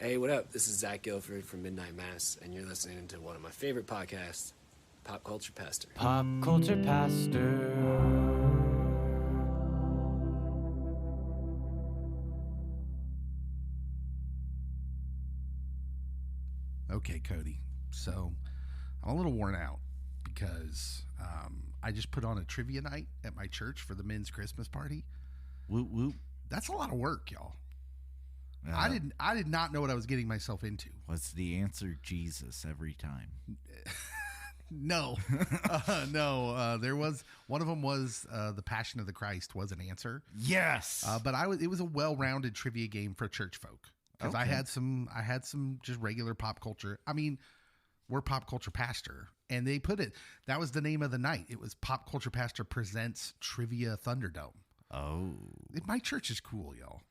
Hey, what up? This is Zach Guilford from Midnight Mass, and you're listening to one of my favorite podcasts, Pop Culture Pastor. Pop Culture Pastor. Okay, Cody. So I'm a little worn out because I just put on a trivia night at my church for the men's Christmas party. Whoop, whoop. That's a lot of work, y'all. I did not know what I was getting myself into. What's the answer? Jesus every time. No, no. There was one of them was the Passion of the Christ was an answer. Yes, but it was a well-rounded trivia game for church folk because I had some just regular pop culture. I mean, we're Pop Culture Pastor, and they put it. That was the name of the night. It was Pop Culture Pastor presents Trivia Thunderdome. Oh, my church is cool, y'all.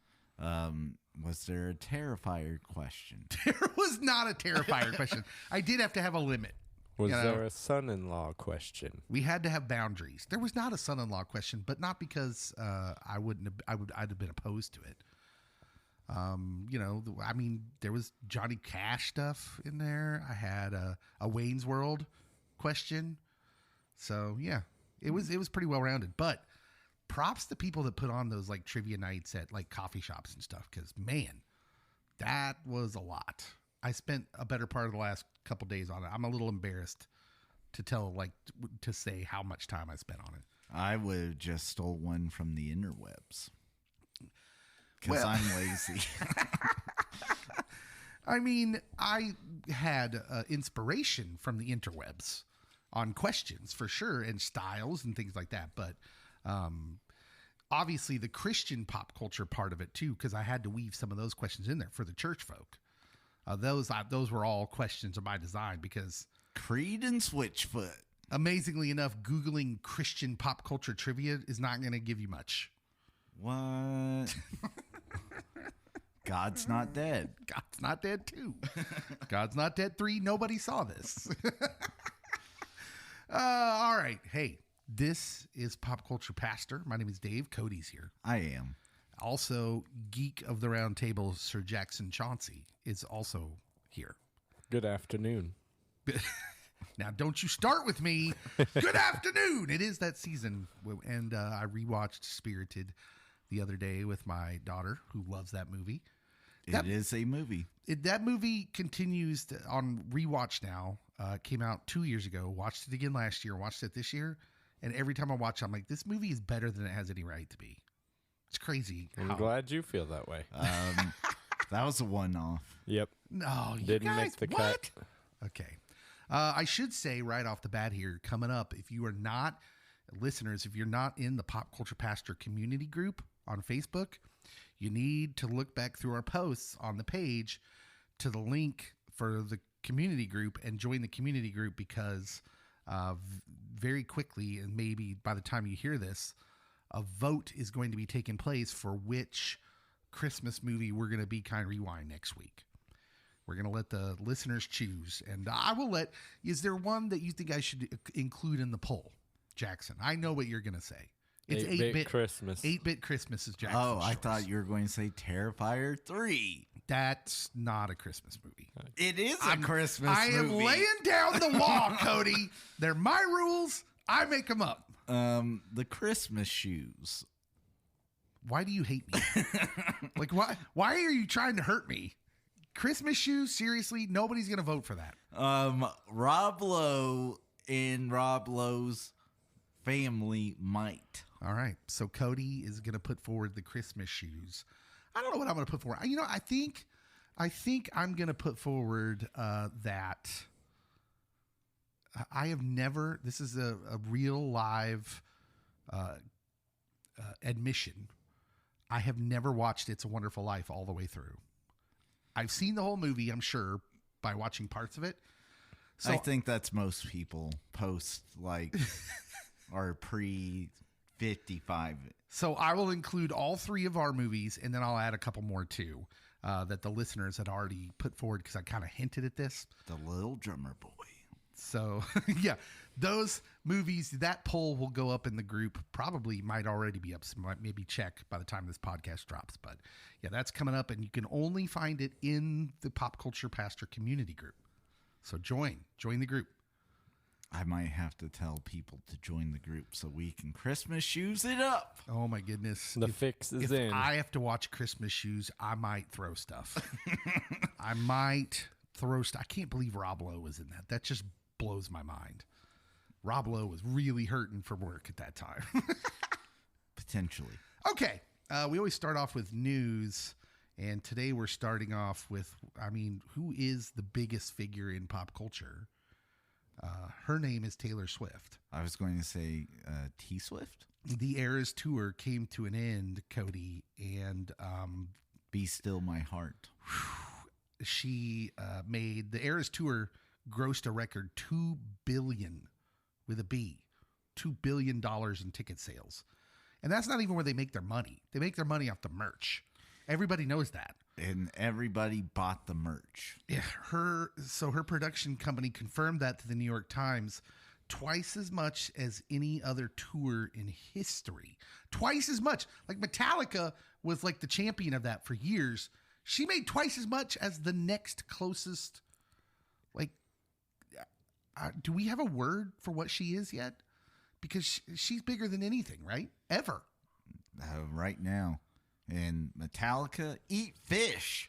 Was there a Terrifier question? There was not a Terrifier question. I did have to have a limit. Was there a son-in-law question? We had to have boundaries. There was not a son-in-law question, but not because I'd have been opposed to it. I mean, there was Johnny Cash stuff in there. I had a Wayne's World question. So yeah, it was pretty well rounded. But props to people that put on those like trivia nights at like coffee shops and stuff, because man, that was a lot. I spent a better part of the last couple days on it. I'm a little embarrassed to say how much time I spent on it. I would have just stole one from the interwebs because I'm lazy. I mean, I had inspiration from the interwebs on questions for sure, and styles and things like that. But obviously the Christian pop culture part of it too, because I had to weave some of those questions in there for the church folk. Those were all questions by design because Creed and Switchfoot. Amazingly enough, Googling Christian pop culture trivia is not going to give you much. What? God's not dead. God's not dead 2. God's not dead 3. Nobody saw this. All right. Hey, this is Pop Culture Pastor. My name is Dave. Cody's here. I am. Also, Geek of the Round Table, Sir Jackson Chauncey, is also here. Good afternoon. Now, don't you start with me. Good afternoon. It is that season. And I rewatched Spirited the other day with my daughter, who loves that movie. It is a movie. That movie continues on rewatch now. Came out 2 years ago. Watched it again last year. Watched it this year. And every time I watch it, I'm like, this movie is better than it has any right to be. It's crazy. I'm glad you feel that way. That was a one-off. Yep. No, you Didn't guys, make the what? cut. Okay. I should say right off the bat here, coming up, if you are not listeners, if you're not in the Pop Culture Pastor community group on Facebook, you need to look back through our posts on the page to the link for the community group and join the community group, because very quickly, and maybe by the time you hear this, a vote is going to be taking place for which Christmas movie we're going to be kind of rewind next week. We're going to let the listeners choose. And I will is there one that you think I should include in the poll, Jackson? I know what you're going to say. It's 8-bit Christmas. 8-bit Christmas is Jackson's Oh, I choice. thought you were going to say Terrifier 3. That's not a Christmas movie. It is a Christmas I am movie. laying down the law, Cody. They're my rules. I make them up. The Christmas shoes. Why do you hate me? Like, why are you trying to hurt me? Christmas shoes? Seriously? Nobody's going to vote for that. Rob Lowe and Rob Lowe's family might. All right. So Cody is going to put forward the Christmas shoes. I don't know what I'm going to put forward. You know, I think I'm going to put forward that I have never, this is a real live admission. I have never watched It's a Wonderful Life all the way through. I've seen the whole movie, I'm sure, by watching parts of it. So I think that's most people post like are pre-55. So I will include all 3 of our movies, and then I'll add a couple more too that the listeners had already put forward, because I kind of hinted at this. The Little Drummer Boy. So, yeah, those movies, that poll will go up in the group. Probably might already be up. So maybe check by the time this podcast drops. But yeah, that's coming up, and you can only find it in the Pop Culture Pastor community group. So join the group. I might have to tell people to join the group so we can Christmas shoes it up. Oh my goodness. The fix is in. If I have to watch Christmas shoes, I might throw stuff. I can't believe Rob Lowe was in that. That just blows my mind. Rob Lowe was really hurting from work at that time. Potentially. Okay. We always start off with news. And today we're starting off with, who is the biggest figure in pop culture? Her name is Taylor Swift. I was going to say T-Swift. The Eras Tour came to an end, Cody, and Be Still My Heart. She made the Eras Tour grossed a record $2 billion with a B, $2 billion in ticket sales, and that's not even where they make their money. They make their money off the merch. Everybody knows that. And everybody bought the merch. Yeah, her production company confirmed that to the New York Times, twice as much as any other tour in history. Twice as much. Like Metallica was like the champion of that for years. She made twice as much as the next closest. Like, do we have a word for what she is yet? Because she's bigger than anything, right? Ever. Right now. And Metallica eat fish.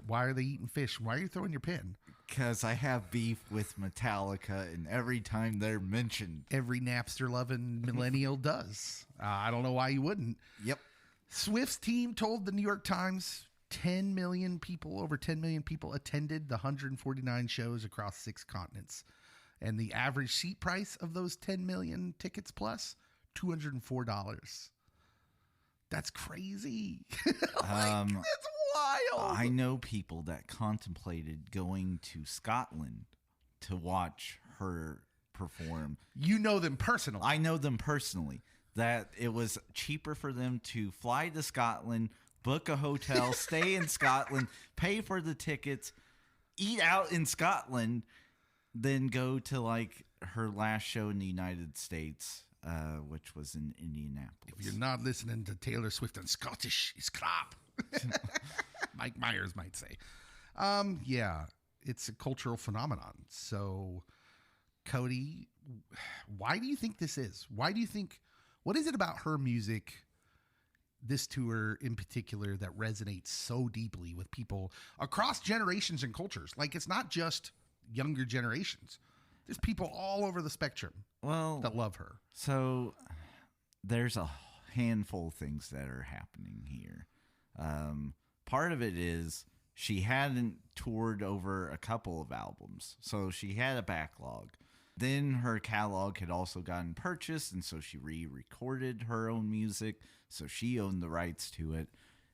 Why are they eating fish? Why are you throwing your pen? Because I have beef with Metallica, and every time they're mentioned. Every Napster-loving millennial does. I don't know why you wouldn't. Yep. Swift's team told the New York Times over 10 million people attended the 149 shows across 6 continents. And the average seat price of those 10 million tickets plus, $204. That's crazy. That's wild. I know people that contemplated going to Scotland to watch her perform. You know them personally. I know them personally. That it was cheaper for them to fly to Scotland, book a hotel, stay in Scotland, pay for the tickets, eat out in Scotland, than go to like her last show in the United States. Which was in Indianapolis. If you're not listening to Taylor Swift and Scottish, it's crap. Mike Myers might say. Yeah, it's a cultural phenomenon. So, Cody, why do you think this is? What is it about her music, this tour in particular, that resonates so deeply with people across generations and cultures? Like, it's not just younger generations. There's people all over the spectrum that love her. So there's a handful of things that are happening here. Part of it is she hadn't toured over a couple of albums, so she had a backlog. Then her catalog had also gotten purchased, and so she re-recorded her own music, so she owned the rights to it.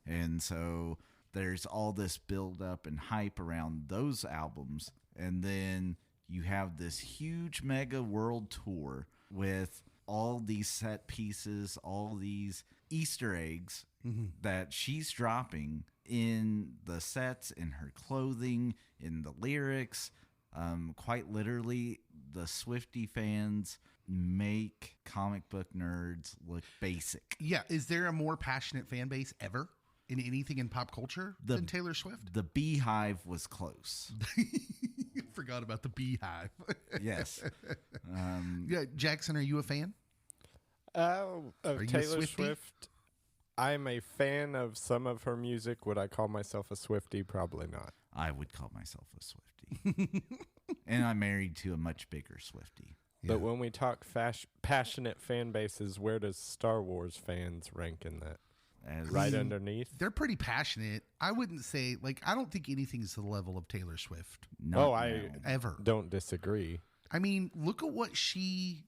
And so there's all this build-up and hype around those albums, and then you have this huge mega world tour with all these set pieces, all these Easter eggs that she's dropping in the sets, in her clothing, in the lyrics. Quite literally, the Swiftie fans make comic book nerds look basic. Yeah. Is there a more passionate fan base ever in anything in pop culture than Taylor Swift? The Beehive was close. Forgot about the Beehive. Yes. Yeah, Jackson, are you a fan? Of you Taylor a Swiftie? Swift, I'm a fan of some of her music. Would I call myself a Swiftie? Probably not. I would call myself a Swiftie. And I'm married to a much bigger Swiftie. But when we talk passionate fan bases, where does Star Wars fans rank in that? Right underneath? They're pretty passionate. I wouldn't say, I don't think anything's to the level of Taylor Swift. I don't disagree. I mean, look at what she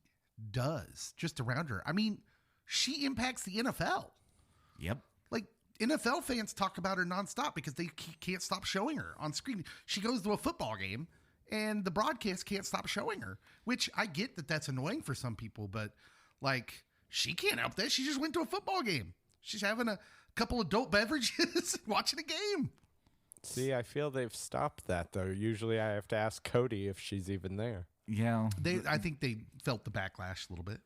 does just around her. I mean, she impacts the NFL. Yep. Like, NFL fans talk about her nonstop because they can't stop showing her on screen. She goes to a football game, and the broadcast can't stop showing her, which I get that that's annoying for some people, but, she can't help that. She just went to a football game. She's having a couple adult beverages, watching a game. See, I feel they've stopped that, though. Usually I have to ask Cody if she's even there. Yeah. I think they felt the backlash a little bit.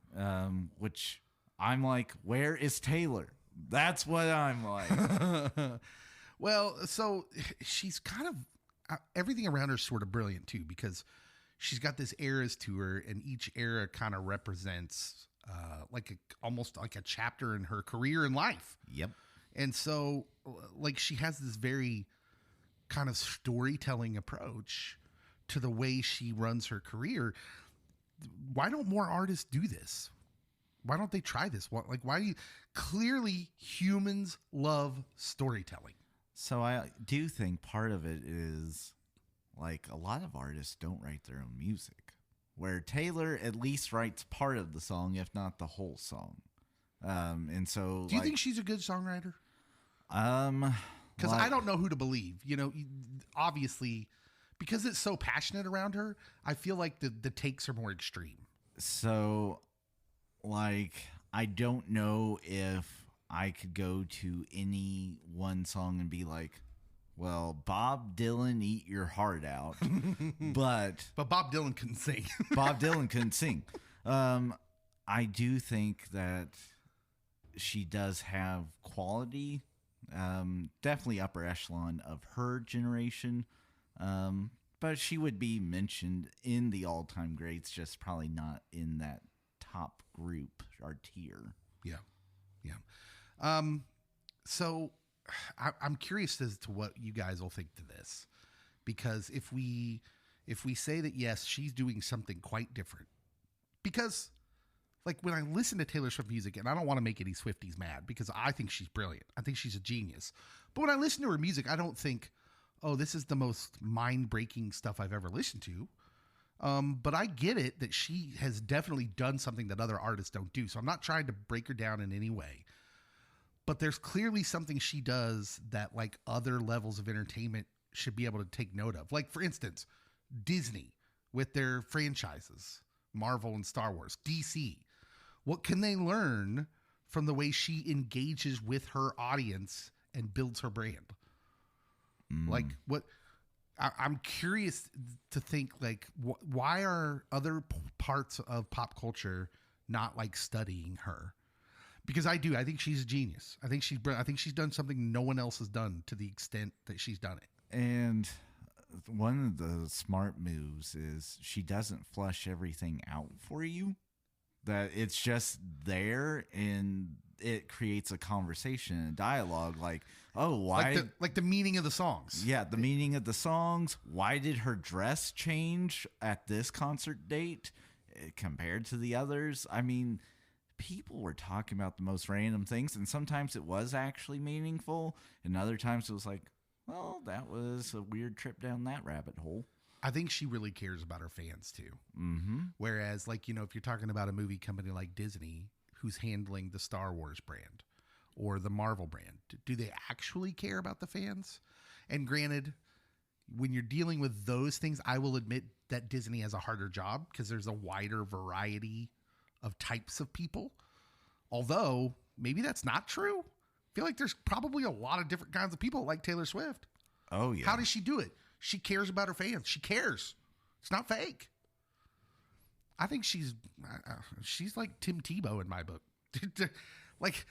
Which I'm like, where is Taylor? That's what I'm like. Well, so she's kind of everything around her is sort of brilliant too, because she's got this eras to her, and each era kind of represents almost like a chapter in her career and life. Yep. And so, like, she has this very kind of storytelling approach to the way she runs her career. Why don't more artists do this? Why don't they try this? Why do you, clearly humans love storytelling. So I do think part of it is like a lot of artists don't write their own music, where Taylor at least writes part of the song, if not the whole song. And so do you think she's a good songwriter? Because like, I don't know who to believe. You know, obviously, because it's so passionate around her, I feel like the takes are more extreme. So, like, I don't know if I could go to any one song and be like, well, Bob Dylan, eat your heart out. But Bob Dylan couldn't sing. Bob Dylan couldn't sing. I do think that she does have quality, definitely upper echelon of her generation. But she would be mentioned in the all-time greats, just probably not in that top group or tier. Yeah. So I'm curious as to what you guys will think to this, because if we say that, yes, she's doing something quite different, because like when I listen to Taylor Swift music, and I don't want to make any Swifties mad because I think she's brilliant. I think she's a genius. But when I listen to her music, I don't think, oh, this is the most mind-breaking stuff I've ever listened to. But I get it that she has definitely done something that other artists don't do. So I'm not trying to break her down in any way. But there's clearly something she does that like other levels of entertainment should be able to take note of. Like, for instance, Disney with their franchises, Marvel and Star Wars, DC. What can they learn from the way she engages with her audience and builds her brand? Like, what... I'm curious to think, like, why are other parts of pop culture not like studying her? Because I think she's a genius. I think she's done something no one else has done to the extent that she's done it. And one of the smart moves is she doesn't flush everything out for you. That it's just there, and it creates a conversation, a dialogue. Like, oh, why? Like the meaning of the songs. Yeah, the meaning of the songs. Why did her dress change at this concert date compared to the others? I mean, people were talking about the most random things, and sometimes it was actually meaningful, and other times it was like, well, that was a weird trip down that rabbit hole. I think she really cares about her fans too. Mm-hmm. Whereas, like, you know, if you're talking about a movie company like Disney, who's handling the Star Wars brand or the Marvel brand, do they actually care about the fans? And granted, when you're dealing with those things, I will admit that Disney has a harder job because there's a wider variety of types of people. Although maybe that's not true. I feel like there's probably a lot of different kinds of people like Taylor Swift. Oh, yeah. How does she do it? She cares about her fans. She cares. It's not fake. I think she's like Tim Tebow in my book. Like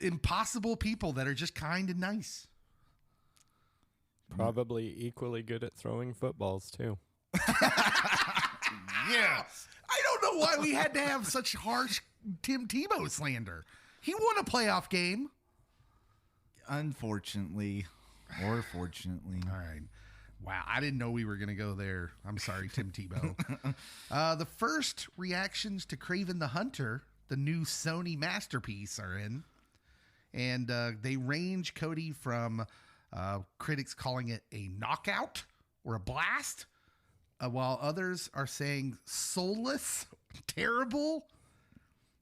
impossible people that are just kind and nice. Probably equally good at throwing footballs too. Yeah. I don't know why we had to have such harsh Tim Tebow slander. He won a playoff game. Unfortunately, or fortunately. All right. Wow, I didn't know we were going to go there. I'm sorry, Tim Tebow. The first reactions to Kraven the Hunter, the new Sony masterpiece, are in. And they range, Cody, from critics calling it a knockout or a blast, while others are saying soulless, terrible.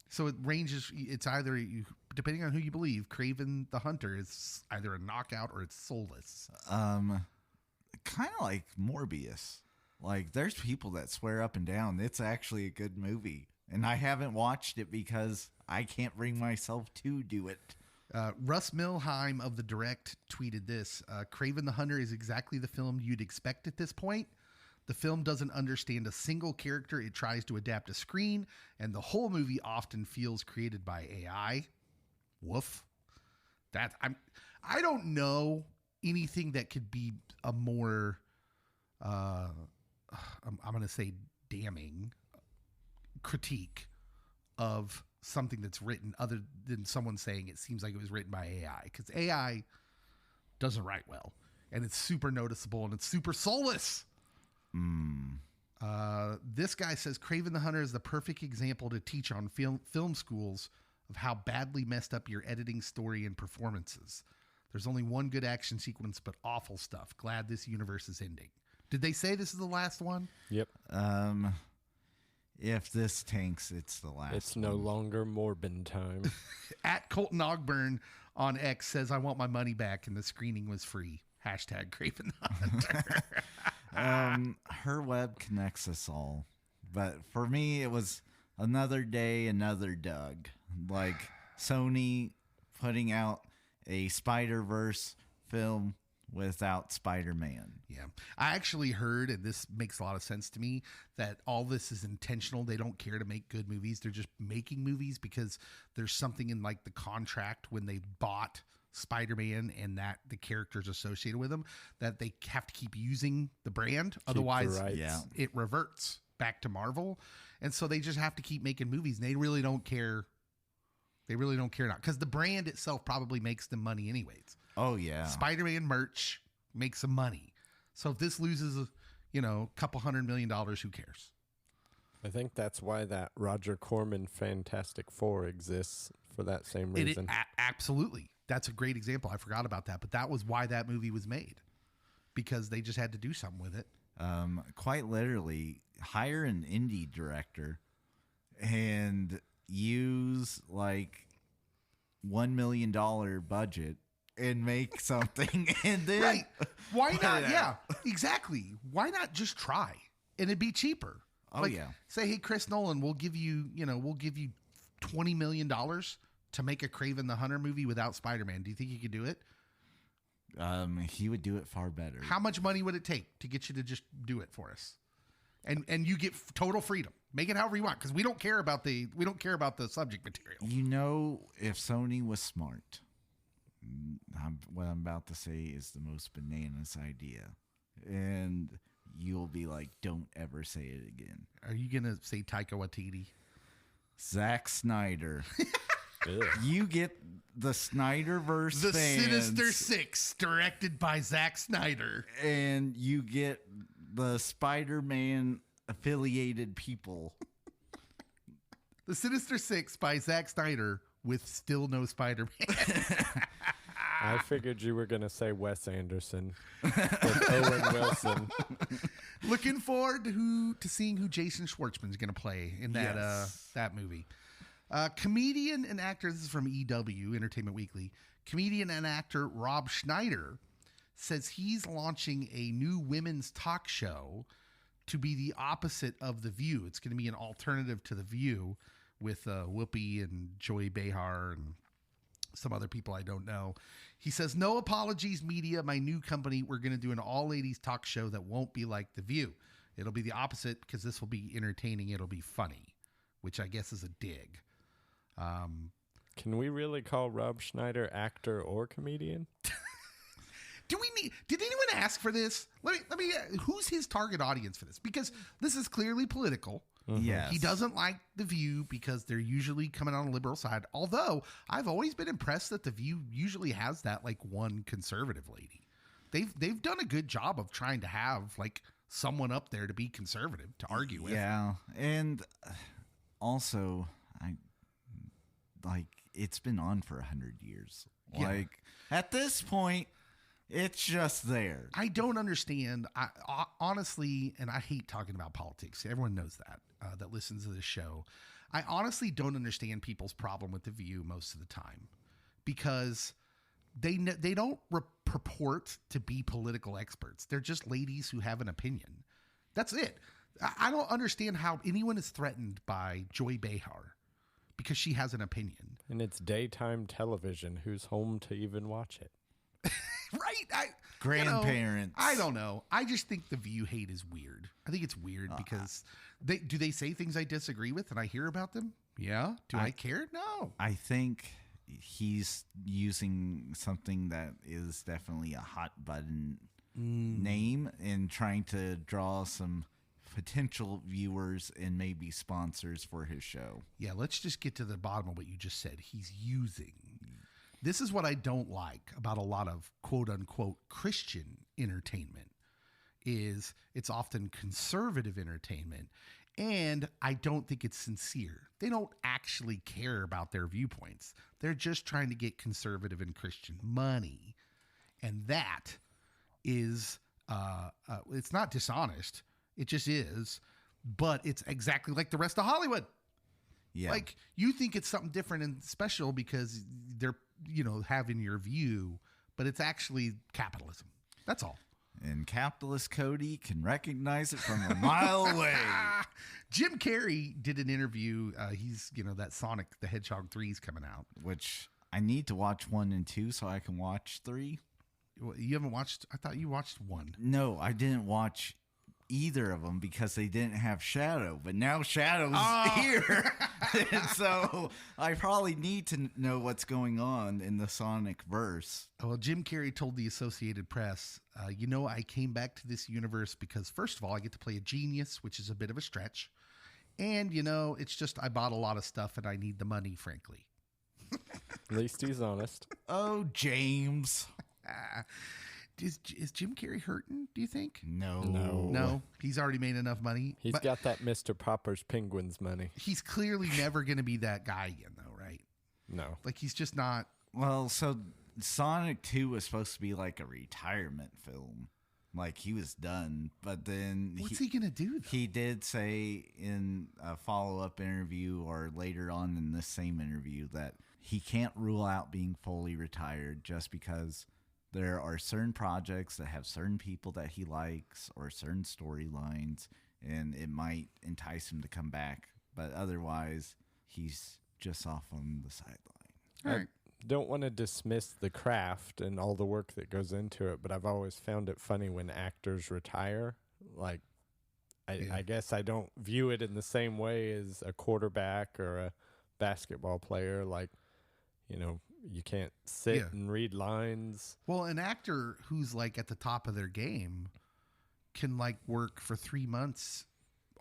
So it ranges. It's either, depending on who you believe, Kraven the Hunter is either a knockout or it's soulless. Kind of like Morbius. Like, there's people that swear up and down it's actually a good movie, and I haven't watched it because I can't bring myself to do it. Russ Milheim of The Direct tweeted this: Kraven the Hunter is exactly the film you'd expect at this point. The film doesn't understand a single character it tries to adapt to screen, and the whole movie often feels created by AI. Woof. I don't know anything that could be a more I'm going to say damning critique of something that's written other than someone saying it seems like it was written by AI, because AI doesn't write well, and it's super noticeable and it's super soulless. This guy says Kraven the Hunter is the perfect example to teach on film schools of how badly messed up your editing, story, and performances. There's only one good action sequence, but awful stuff. Glad this universe is ending. Did they say this is the last one? Yep. If this tanks, it's the last. It's no longer Morbin time. At Colton Ogburn on X says, I want my money back, and the screening was free. Hashtag Kraven the Hunter. Her web connects us all. But for me, it was another day, another Doug. Like Sony putting out a Spider-Verse film without Spider-Man. Yeah. I actually heard, and this makes a lot of sense to me, that all this is intentional. They don't care to make good movies. They're just making movies because there's something in like the contract when they bought Spider-Man and that the characters associated with them that they have to keep using the brand. Otherwise, it reverts back to Marvel. And so they just have to keep making movies, and they really don't care. They really don't care now, because the brand itself probably makes them money anyways. Oh, yeah. Spider-Man merch makes some money. So if this loses, a couple $100 million, who cares? I think that's why that Roger Corman Fantastic Four exists, for that same reason. Absolutely. That's a great example. I forgot about that. But that was why that movie was made, because they just had to do something with it. Quite literally, hire an indie director and use like $1 million budget and make something, and then right. Why not? Yeah, exactly. Why not just try, and it'd be cheaper? Oh, yeah. Say, hey, Chris Nolan, we'll give you $20 million to make a Kraven the Hunter movie without Spider-Man. Do you think you could do it? He would do it far better. How much money would it take to get you to just do it for us? And you get total freedom. Make it however you want, because we don't care about the subject material. If Sony was smart, what I'm about to say is the most bananas idea, and you'll be like, don't ever say it again. Are you gonna say Taika Waititi? Zack Snyder. You get the Snyderverse the fans, Sinister Six, directed by Zack Snyder, and you get the Spider-Man affiliated people. The Sinister Six by Zack Snyder with still no Spider-Man. I figured you were going to say Wes Anderson with Owen Wilson. Looking forward to seeing who Jason Schwartzman's going to play in that movie. Comedian and actor, this is from EW, Entertainment Weekly. Comedian and actor Rob Schneider says he's launching a new women's talk show to be the opposite of The View. It's going to be an alternative to The View with Whoopi and Joy Behar and some other people I don't know. He says, no apologies, media. My new company, we're going to do an all-ladies talk show that won't be like The View. It'll be the opposite, because this will be entertaining. It'll be funny, which I guess is a dig. Can we really call Rob Schneider actor or comedian? Did anyone ask for this? Let me. Who's his target audience for this? Because this is clearly political. Mm-hmm. Yes. He doesn't like The View because they're usually coming on the liberal side. Although I've always been impressed that The View usually has that like one conservative lady. They've done a good job of trying to have like someone up there to be conservative to argue with. Yeah, and also it's been on for 100 years. Yeah. Like at this point, it's just there. I don't understand. I honestly, and I hate talking about politics. Everyone knows that listens to this show. I honestly don't understand people's problem with The View most of the time, because they don't purport to be political experts. They're just ladies who have an opinion. That's it. I don't understand how anyone is threatened by Joy Behar because she has an opinion. And it's daytime television. Who's home to even watch it? right? Grandparents. I don't know. I just think the view hate is weird. I think it's weird because they say things I disagree with and I hear about them. Yeah. Do I care? No. I think he's using something that is definitely a hot button name and trying to draw some potential viewers and maybe sponsors for his show. Yeah, let's just get to the bottom of what you just said. He's using. This is what I don't like about a lot of quote unquote Christian entertainment is it's often conservative entertainment, and I don't think it's sincere. They don't actually care about their viewpoints. They're just trying to get conservative and Christian money. And that is it's not dishonest. It just is, but it's exactly like the rest of Hollywood. Yeah. Like you think it's something different and special because they're, having your view, but it's actually capitalism. That's all. And capitalist Cody can recognize it from a mile away. Jim Carrey did an interview. He's, that Sonic the Hedgehog 3 is coming out. Which I need to watch 1 and 2 so I can watch 3. You haven't watched? I thought you watched 1. No, I didn't watch either of them because they didn't have Shadow, but now Shadow's here. And so I probably need to know what's going on in the Sonic verse. Well, Jim Carrey told the Associated Press, I came back to this universe because, first of all, I get to play a genius, which is a bit of a stretch. And, it's just I bought a lot of stuff and I need the money, frankly. At least he's honest. Oh, James. Is Jim Carrey hurting, do you think? No. He's already made enough money. He's got that Mr. Popper's Penguins money. He's clearly never going to be that guy again, though, right? No. Like, he's just not. Well, so Sonic 2 was supposed to be like a retirement film. Like, he was done. But then... What's he going to do, though? He did say in a follow-up interview or later on in this same interview that he can't rule out being fully retired just because... there are certain projects that have certain people that he likes or certain storylines, and it might entice him to come back. But otherwise, he's just off on the sideline. All right. I don't want to dismiss the craft and all the work that goes into it, but I've always found it funny when actors retire. Like, I guess I don't view it in the same way as a quarterback or a basketball player. Like, you can't sit and read lines. Well, an actor who's like at the top of their game can like work for 3 months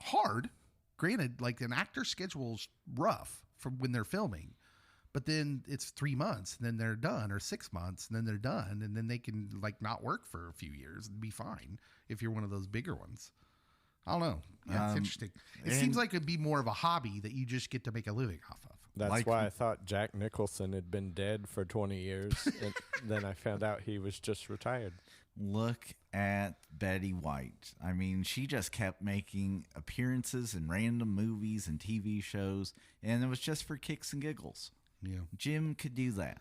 hard. Granted, like an actor's schedule's rough from when they're filming, but then it's 3 months and then they're done, or 6 months and then they're done, and then they can like not work for a few years and be fine if you're one of those bigger ones. I don't know. Yeah, it's interesting. It seems like it'd be more of a hobby that you just get to make a living off of. That's why I thought Jack Nicholson had been dead for 20 years. And then I found out he was just retired. Look at Betty White. I mean, she just kept making appearances in random movies and TV shows, and it was just for kicks and giggles. Yeah. Jim could do that.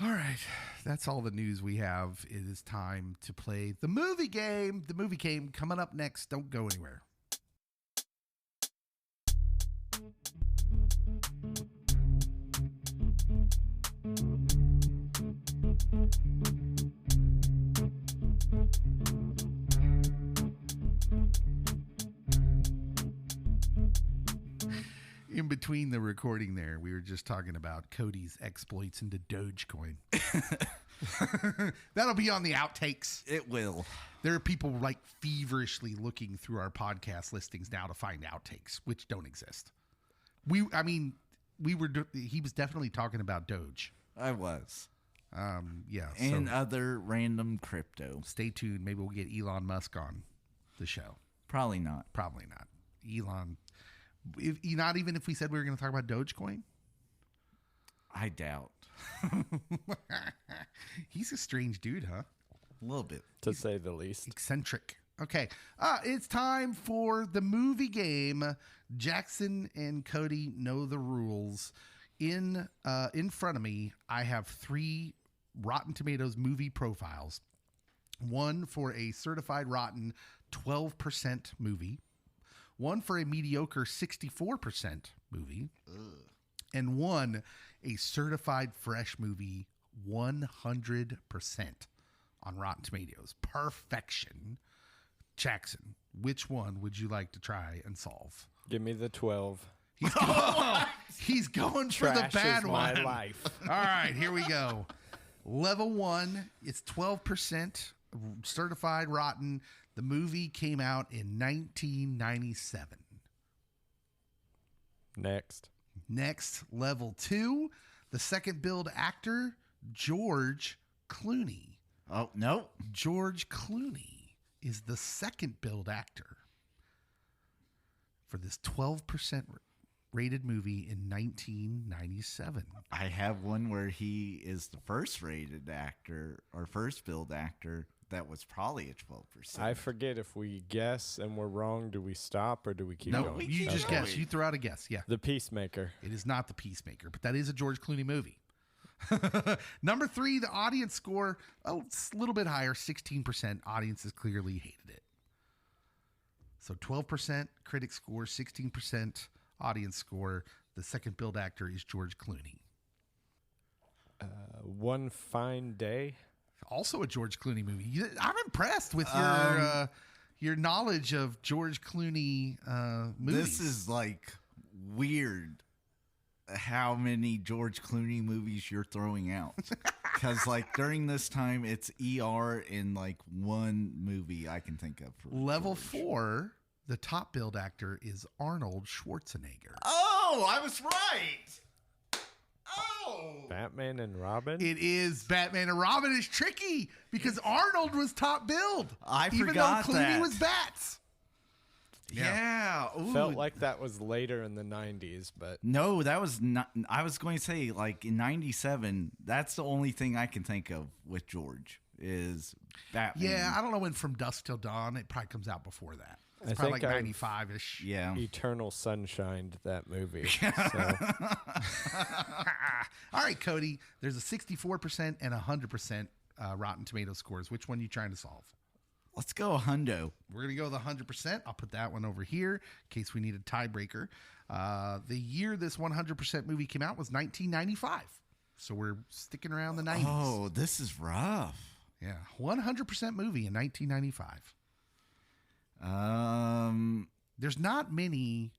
All right. That's all the news we have. It is time to play the movie game. The movie game coming up next. Don't go anywhere. In between the recording there, we were just talking about Cody's exploits into Dogecoin. That'll be on the outtakes. It will. There are people like feverishly looking through our podcast listings now to find outtakes, which don't exist. He was definitely talking about Doge. I was. Yeah. And other random crypto. Stay tuned. Maybe we'll get Elon Musk on the show. Probably not. Probably not. Elon. Not even if we said we were going to talk about Dogecoin? I doubt. He's a strange dude, huh? A little bit. To say the least. Eccentric. Okay. It's time for the movie game. Jackson and Cody know the rules. In front of me, I have 3 Rotten Tomatoes movie profiles. One for a certified rotten 12% movie. One for a mediocre 64% movie. Ugh. And one a certified fresh movie 100% on Rotten Tomatoes. Perfection. Jackson, which one would you like to try and solve? Give me the 12. He's going for the Trash bad is one. my life. All right, here we go. Level 1, it's 12% certified rotten. The movie came out in 1997. Next, level 2, the second build actor, George Clooney. Oh, no. George Clooney is the second build actor for this 12% rated movie in 1997. I have one where he is the first rated actor or first build actor that was probably a 12%. I forget if we guess and we're wrong, do we stop or do we keep No, going? you just Okay. guess. You throw out a guess. Yeah. The Peacemaker. It is not The Peacemaker, but that is a George Clooney movie. Number 3, the audience score. Oh, it's a little bit higher, 16%. Audiences clearly hated it. So 12% critic score, 16% audience score. The second build actor is George Clooney. One Fine Day. Also a George Clooney movie. I'm impressed with your knowledge of George Clooney movies. This is like weird how many George Clooney movies you're throwing out. Because like during this time, it's ER in like one movie I can think of. For Level George. 4, the top build actor is Arnold Schwarzenegger. Oh, I was right. Oh. Batman and Robin. It is Batman and Robin. Is tricky because Arnold was top build. I even forgot though Clooney that. was Bats. Yeah. Ooh. Felt like that was later in the 90s, but No, that was not. I was going to say, like in '97. That's the only thing I can think of with George is Batman. Yeah, I don't know when From Dusk Till Dawn. It probably comes out before that. It's I probably think like I've- 95-ish. Yeah. Eternal Sunshined that movie. So, All right, Cody. There's a 64% and 100% Rotten Tomato scores. Which one are you trying to solve? Let's go hundo. We're going to go the 100%. I'll put that one over here in case we need a tiebreaker. The year this 100% movie came out was 1995. So we're sticking around the 90s. Oh, this is rough. Yeah, 100% movie in 1995. There's not many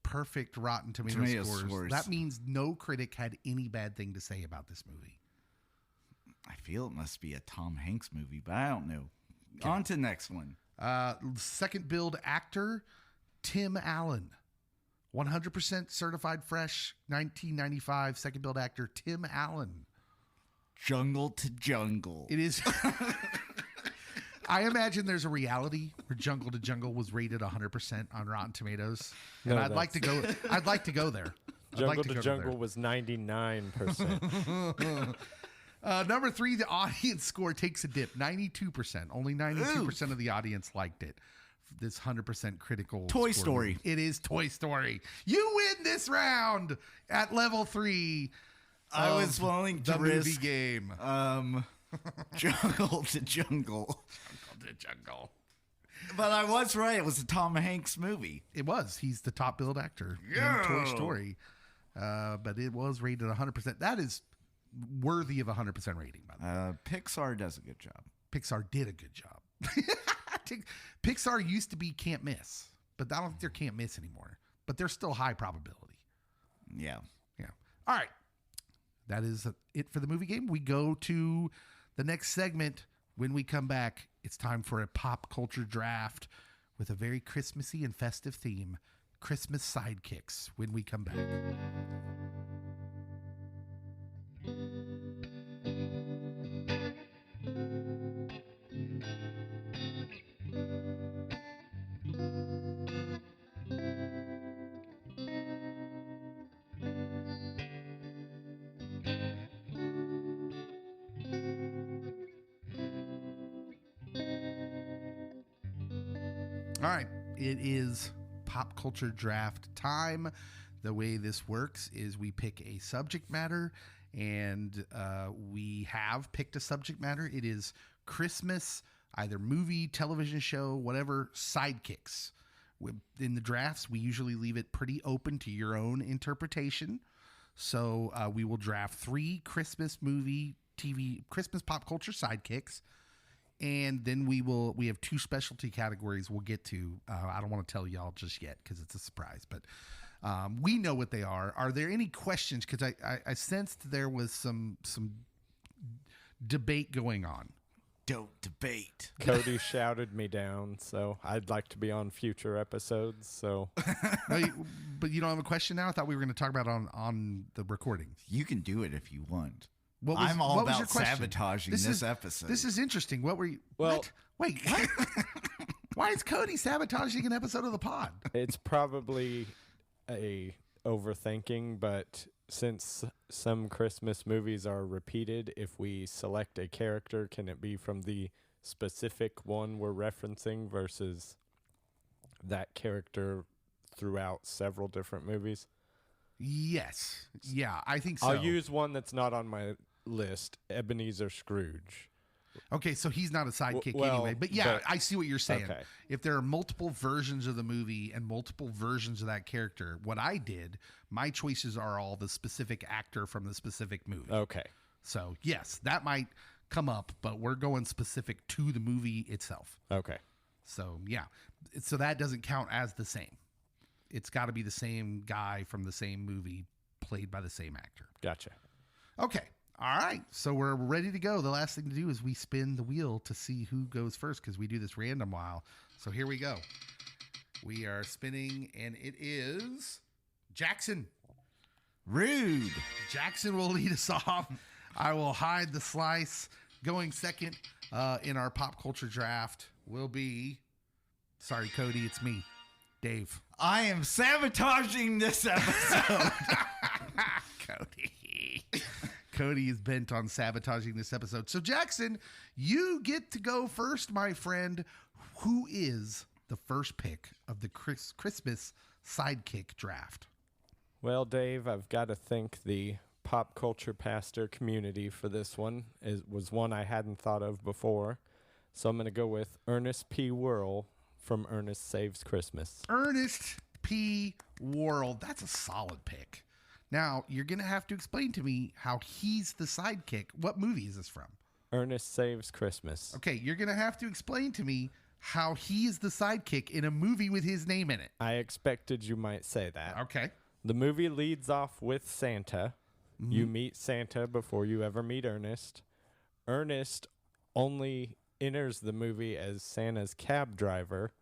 perfect Rotten Tomato scores. That means no critic had any bad thing to say about this movie. I feel it must be a Tom Hanks movie, but I don't know. Okay. On to the next one. Second build actor, Tim Allen. 100% certified fresh, 1995. Second build actor, Tim Allen. Jungle to Jungle. It is. I imagine there's a reality where Jungle to Jungle was rated 100% on Rotten Tomatoes, and No, I'd like to go. I'd like to go there. I'd Jungle like to go Jungle there. was 99%. Number 3, the audience score takes a dip, 92%. Only 92% of the audience liked it. This 100% critical. Toy score. Story. It is Toy Story. You win this round at level 3. I was willing to the risk movie game. Jungle to Jungle. The Jungle. But I was right. It was a Tom Hanks movie. It was. He's the top billed actor in Toy Story. But it was rated 100%. That is worthy of a 100% rating, by the way. Pixar does a good job. Pixar did a good job. Pixar used to be can't miss, but I don't think they're can't miss anymore. But they're still high probability. Yeah. Yeah. All right. That is it for the movie game. We go to the next segment. When we come back, it's time for a pop culture draft with a very Christmassy and festive theme. Christmas Sidekicks when we come back. All right, it is pop culture draft time. The way this works is we pick a subject matter, and we have picked a subject matter. It is Christmas, either movie, television show, whatever, sidekicks. In the drafts, we usually leave it pretty open to your own interpretation. So we will draft 3 Christmas movie TV Christmas pop culture sidekicks. And then we have 2 specialty categories we'll get to. I don't want to tell y'all just yet because it's a surprise, but we know what they are. Are there any questions? Because I sensed there was some debate going on. Don't debate. Cody shouted me down, so I'd like to be on future episodes. So, but you don't have a question now? I thought we were going to talk about it on the recording. You can do it if you want. What I'm all was your about question? sabotaging this episode. This is interesting. What were you? Well, what? Wait, what? Why is Cody sabotaging an episode of the pod? it's probably a overthinking, but since some Christmas movies are repeated, if we select a character, can it be from the specific one we're referencing versus that character throughout several different movies? Yes. Yeah, I think so. I'll use one that's not on my list, Ebenezer Scrooge. Okay, so he's not a sidekick Well, anyway. But yeah, I see what you're saying. Okay. If there are multiple versions of the movie and multiple versions of that character, what I did, my choices are all the specific actor from the specific movie. Okay. So, yes, that might come up, but we're going specific to the movie itself. Okay. So, yeah. So that doesn't count as the same. It's got to be the same guy from the same movie played by the same actor. Gotcha. Okay. All right. So we're ready to go. The last thing to do is we spin the wheel to see who goes first because we do this random while. So here we go. We are spinning, and it is Jackson. Rude. Jackson will lead us off. I will hide the slice. Going second in our pop culture draft will be, sorry, Cody, it's me, Dave. I am sabotaging this episode. Cody is bent on sabotaging this episode. So, Jackson, you get to go first, my friend. Who is the first pick of the Christmas sidekick draft? Well, Dave, I've got to thank the pop culture pastor community for this one. It was one I hadn't thought of before. So I'm going to go with Ernest P. Worrell from Ernest Saves Christmas. Ernest P. Worrell. That's a solid pick. Now, you're going to have to explain to me how he's the sidekick. What movie is this from? Ernest Saves Christmas. Okay, you're going to have to explain to me how he's the sidekick in a movie with his name in it. I expected you might say that. Okay. The movie leads off with Santa. Mm-hmm. You meet Santa before you ever meet Ernest. Ernest only enters the movie as Santa's cab driver.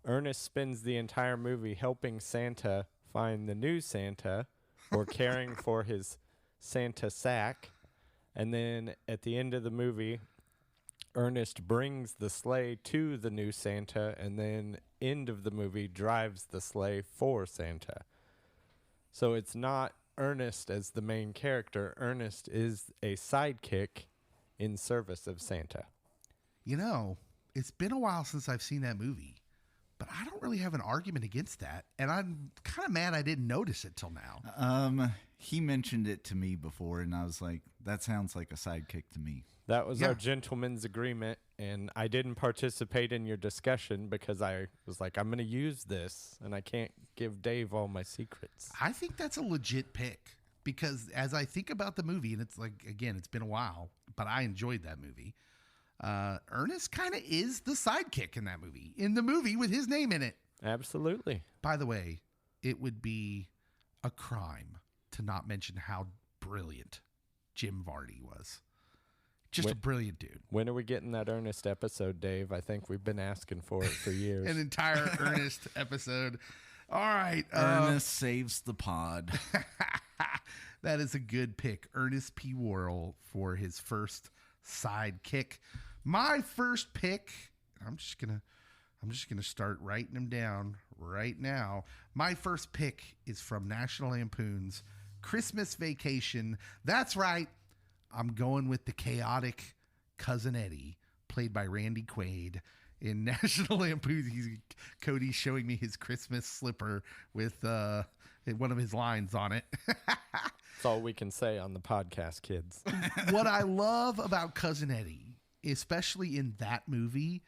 Ernest spends the entire movie helping Santa find the new Santa or caring for his Santa sack. And then at the end of the movie, Ernest brings the sleigh to the new Santa and then end of the movie drives the sleigh for Santa. So it's not Ernest as the main character. Ernest is a sidekick in service of Santa. You know, it's been a while since I've seen that movie, but I don't really have an argument against that. And I'm kind of mad I didn't notice it till now. He mentioned it to me before, and I was like, that sounds like a sidekick to me. That was our gentleman's agreement, and I didn't participate in your discussion because I was like, I'm going to use this, and I can't give Dave all my secrets. I think that's a legit pick because as I think about the movie, and it's like, again, it's been a while, but I enjoyed that movie. Ernest kind of is the sidekick in that movie, in the movie with his name in it. Absolutely. By the way, it would be a crime to not mention how brilliant Jim Varney was. Just a brilliant dude. When are we getting that Ernest episode, Dave? I think we've been asking for it for years. An entire Ernest episode. All right. Ernest saves the pod. That is a good pick. Ernest P. Worrell for his first sidekick. My first pick, I'm just gonna start writing them down right now. My first pick is from National Lampoon's Christmas Vacation. That's right. I'm going with the chaotic Cousin Eddie, played by Randy Quaid. In National Lampoon, Cody's showing me his Christmas slipper with one of his lines on it. That's all we can say on the podcast, kids. What I love about Cousin Eddie, especially in that movie,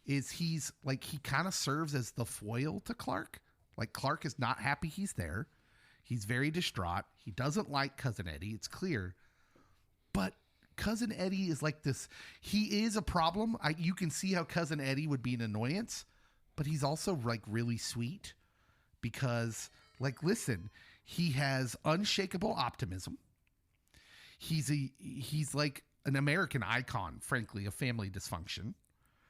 is he's like, he kind of serves as the foil to Clark. Like, Clark is not happy he's there. He's very distraught. He doesn't like Cousin Eddie. It's clear. But Cousin Eddie is like this. He is a problem. You can see how Cousin Eddie would be an annoyance, but he's also like really sweet because, like, listen, he has unshakable optimism. He's like an American icon, frankly, of family dysfunction.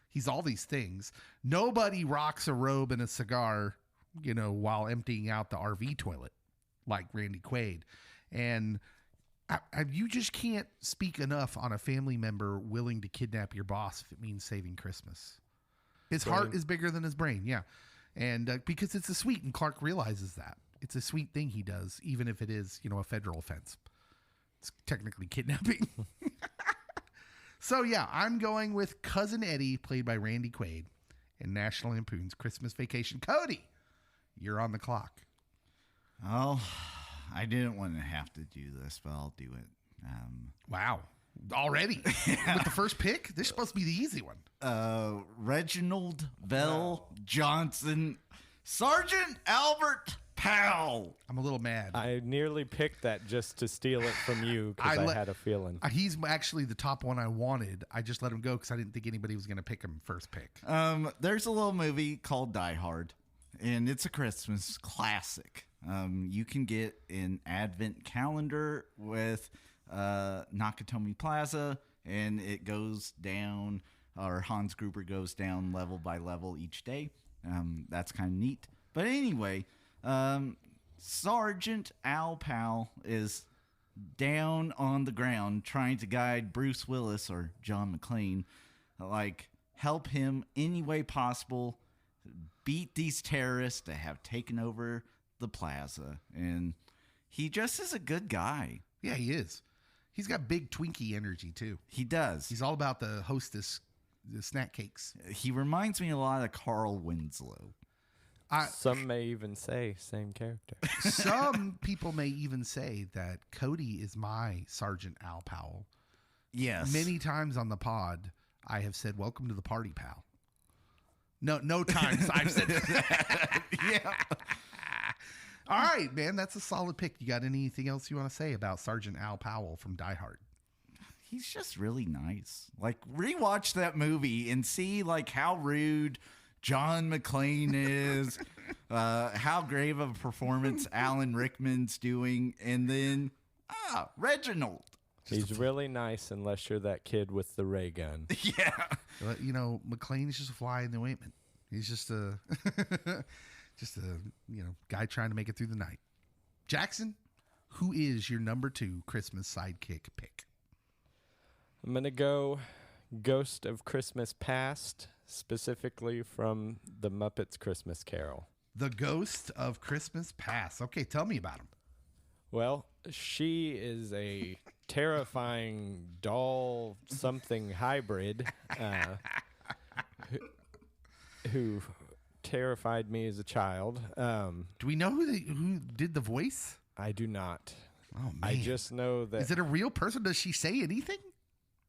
He's all these things. Nobody rocks a robe and a cigar, while emptying out the RV toilet like Randy Quaid. And you just can't speak enough on a family member willing to kidnap your boss if it means saving Christmas. His heart is bigger than his brain, yeah. And because it's a sweet, and Clark realizes that. It's a sweet thing he does, even if it is, a federal offense. It's technically kidnapping. So, yeah, I'm going with Cousin Eddie, played by Randy Quaid, in National Lampoon's Christmas Vacation. Cody, you're on the clock. Oh, I didn't want to have to do this, but I'll do it. Wow. Already? Yeah. With the first pick? This is supposed to be the easy one. Reginald Bell Johnson, Sergeant Albert Powell. I'm a little mad. I nearly picked that just to steal it from you because I had a feeling. He's actually the top one I wanted. I just let him go because I didn't think anybody was going to pick him first pick. There's a little movie called Die Hard, and it's a Christmas classic. You can get an advent calendar with Nakatomi Plaza, and it goes down, or Hans Gruber goes down level by level each day. That's kind of neat. But anyway, Sergeant Al Powell is down on the ground trying to guide Bruce Willis or John McClane, help him any way possible, beat these terrorists that have taken over the plaza. And he just is a good guy. Yeah, he is. He's got big Twinkie energy, too. He does. He's all about the Hostess, the snack cakes. He reminds me a lot of Carl Winslow. Some may even say same character. Some people may even say that Cody is my Sergeant Al Powell. Yes. Many times on the pod, I have said, "Welcome to the party, pal." No times I've said that. Yeah. All right, man. That's a solid pick. You got anything else you want to say about Sergeant Al Powell from Die Hard? He's just really nice. Rewatch that movie and see, how rude John McClane is, how grave of a performance Alan Rickman's doing, and then, Reginald. He's really nice unless you're that kid with the ray gun. Yeah. But, McClane's just a fly in the ointment. He's just a guy trying to make it through the night. Jackson, who is your number 2 Christmas sidekick pick? I'm going to go Ghost of Christmas Past, specifically from The Muppets Christmas Carol. The Ghost of Christmas Past. Okay, tell me about him. Well, she is a terrifying doll something hybrid who terrified me as a child. Do we know who did the voice? I do not. Oh, man. I just know that... Is it a real person? Does she say anything?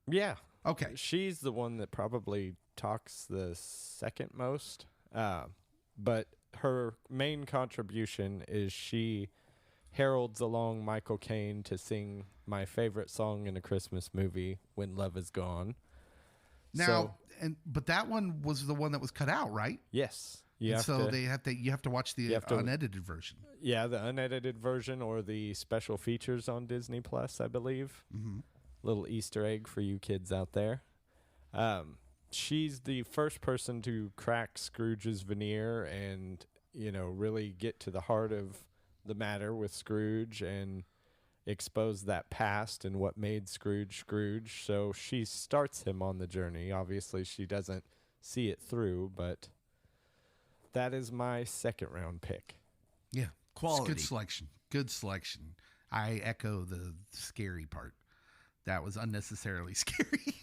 Yeah. Okay. She's the one that probably talks the second most. But her main contribution is she heralds along Michael Caine to sing my favorite song in a Christmas movie, When Love Is Gone. Now, but that one was the one that was cut out, right? Yes. You have to watch the unedited version. Yeah, the unedited version or the special features on Disney Plus, I believe. Mm-hmm. Little Easter egg for you kids out there. She's the first person to crack Scrooge's veneer and, really get to the heart of the matter with Scrooge and expose that past and what made Scrooge Scrooge. So she starts him on the journey. Obviously, she doesn't see it through, but that is my second round pick. Yeah. Quality. Good selection. I echo the scary part. That was unnecessarily scary.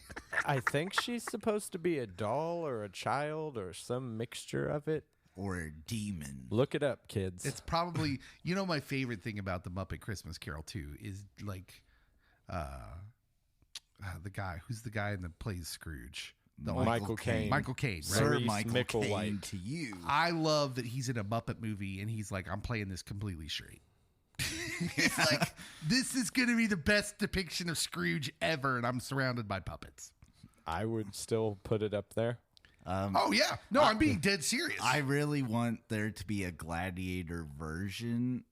I think she's supposed to be a doll or a child or some mixture of it. Or a demon. Look it up, kids. It's probably, my favorite thing about the Muppet Christmas Carol, too, is the guy. Who's the guy that plays Scrooge? Michael Caine. Michael Caine, right? Sir Michael Caine to you. I love that he's in a Muppet movie and he's like, I'm playing this completely straight. He's like, this is going to be the best depiction of Scrooge ever, and I'm surrounded by puppets. I would still put it up there. Oh, yeah. No, I'm being dead serious. I really want there to be a gladiator version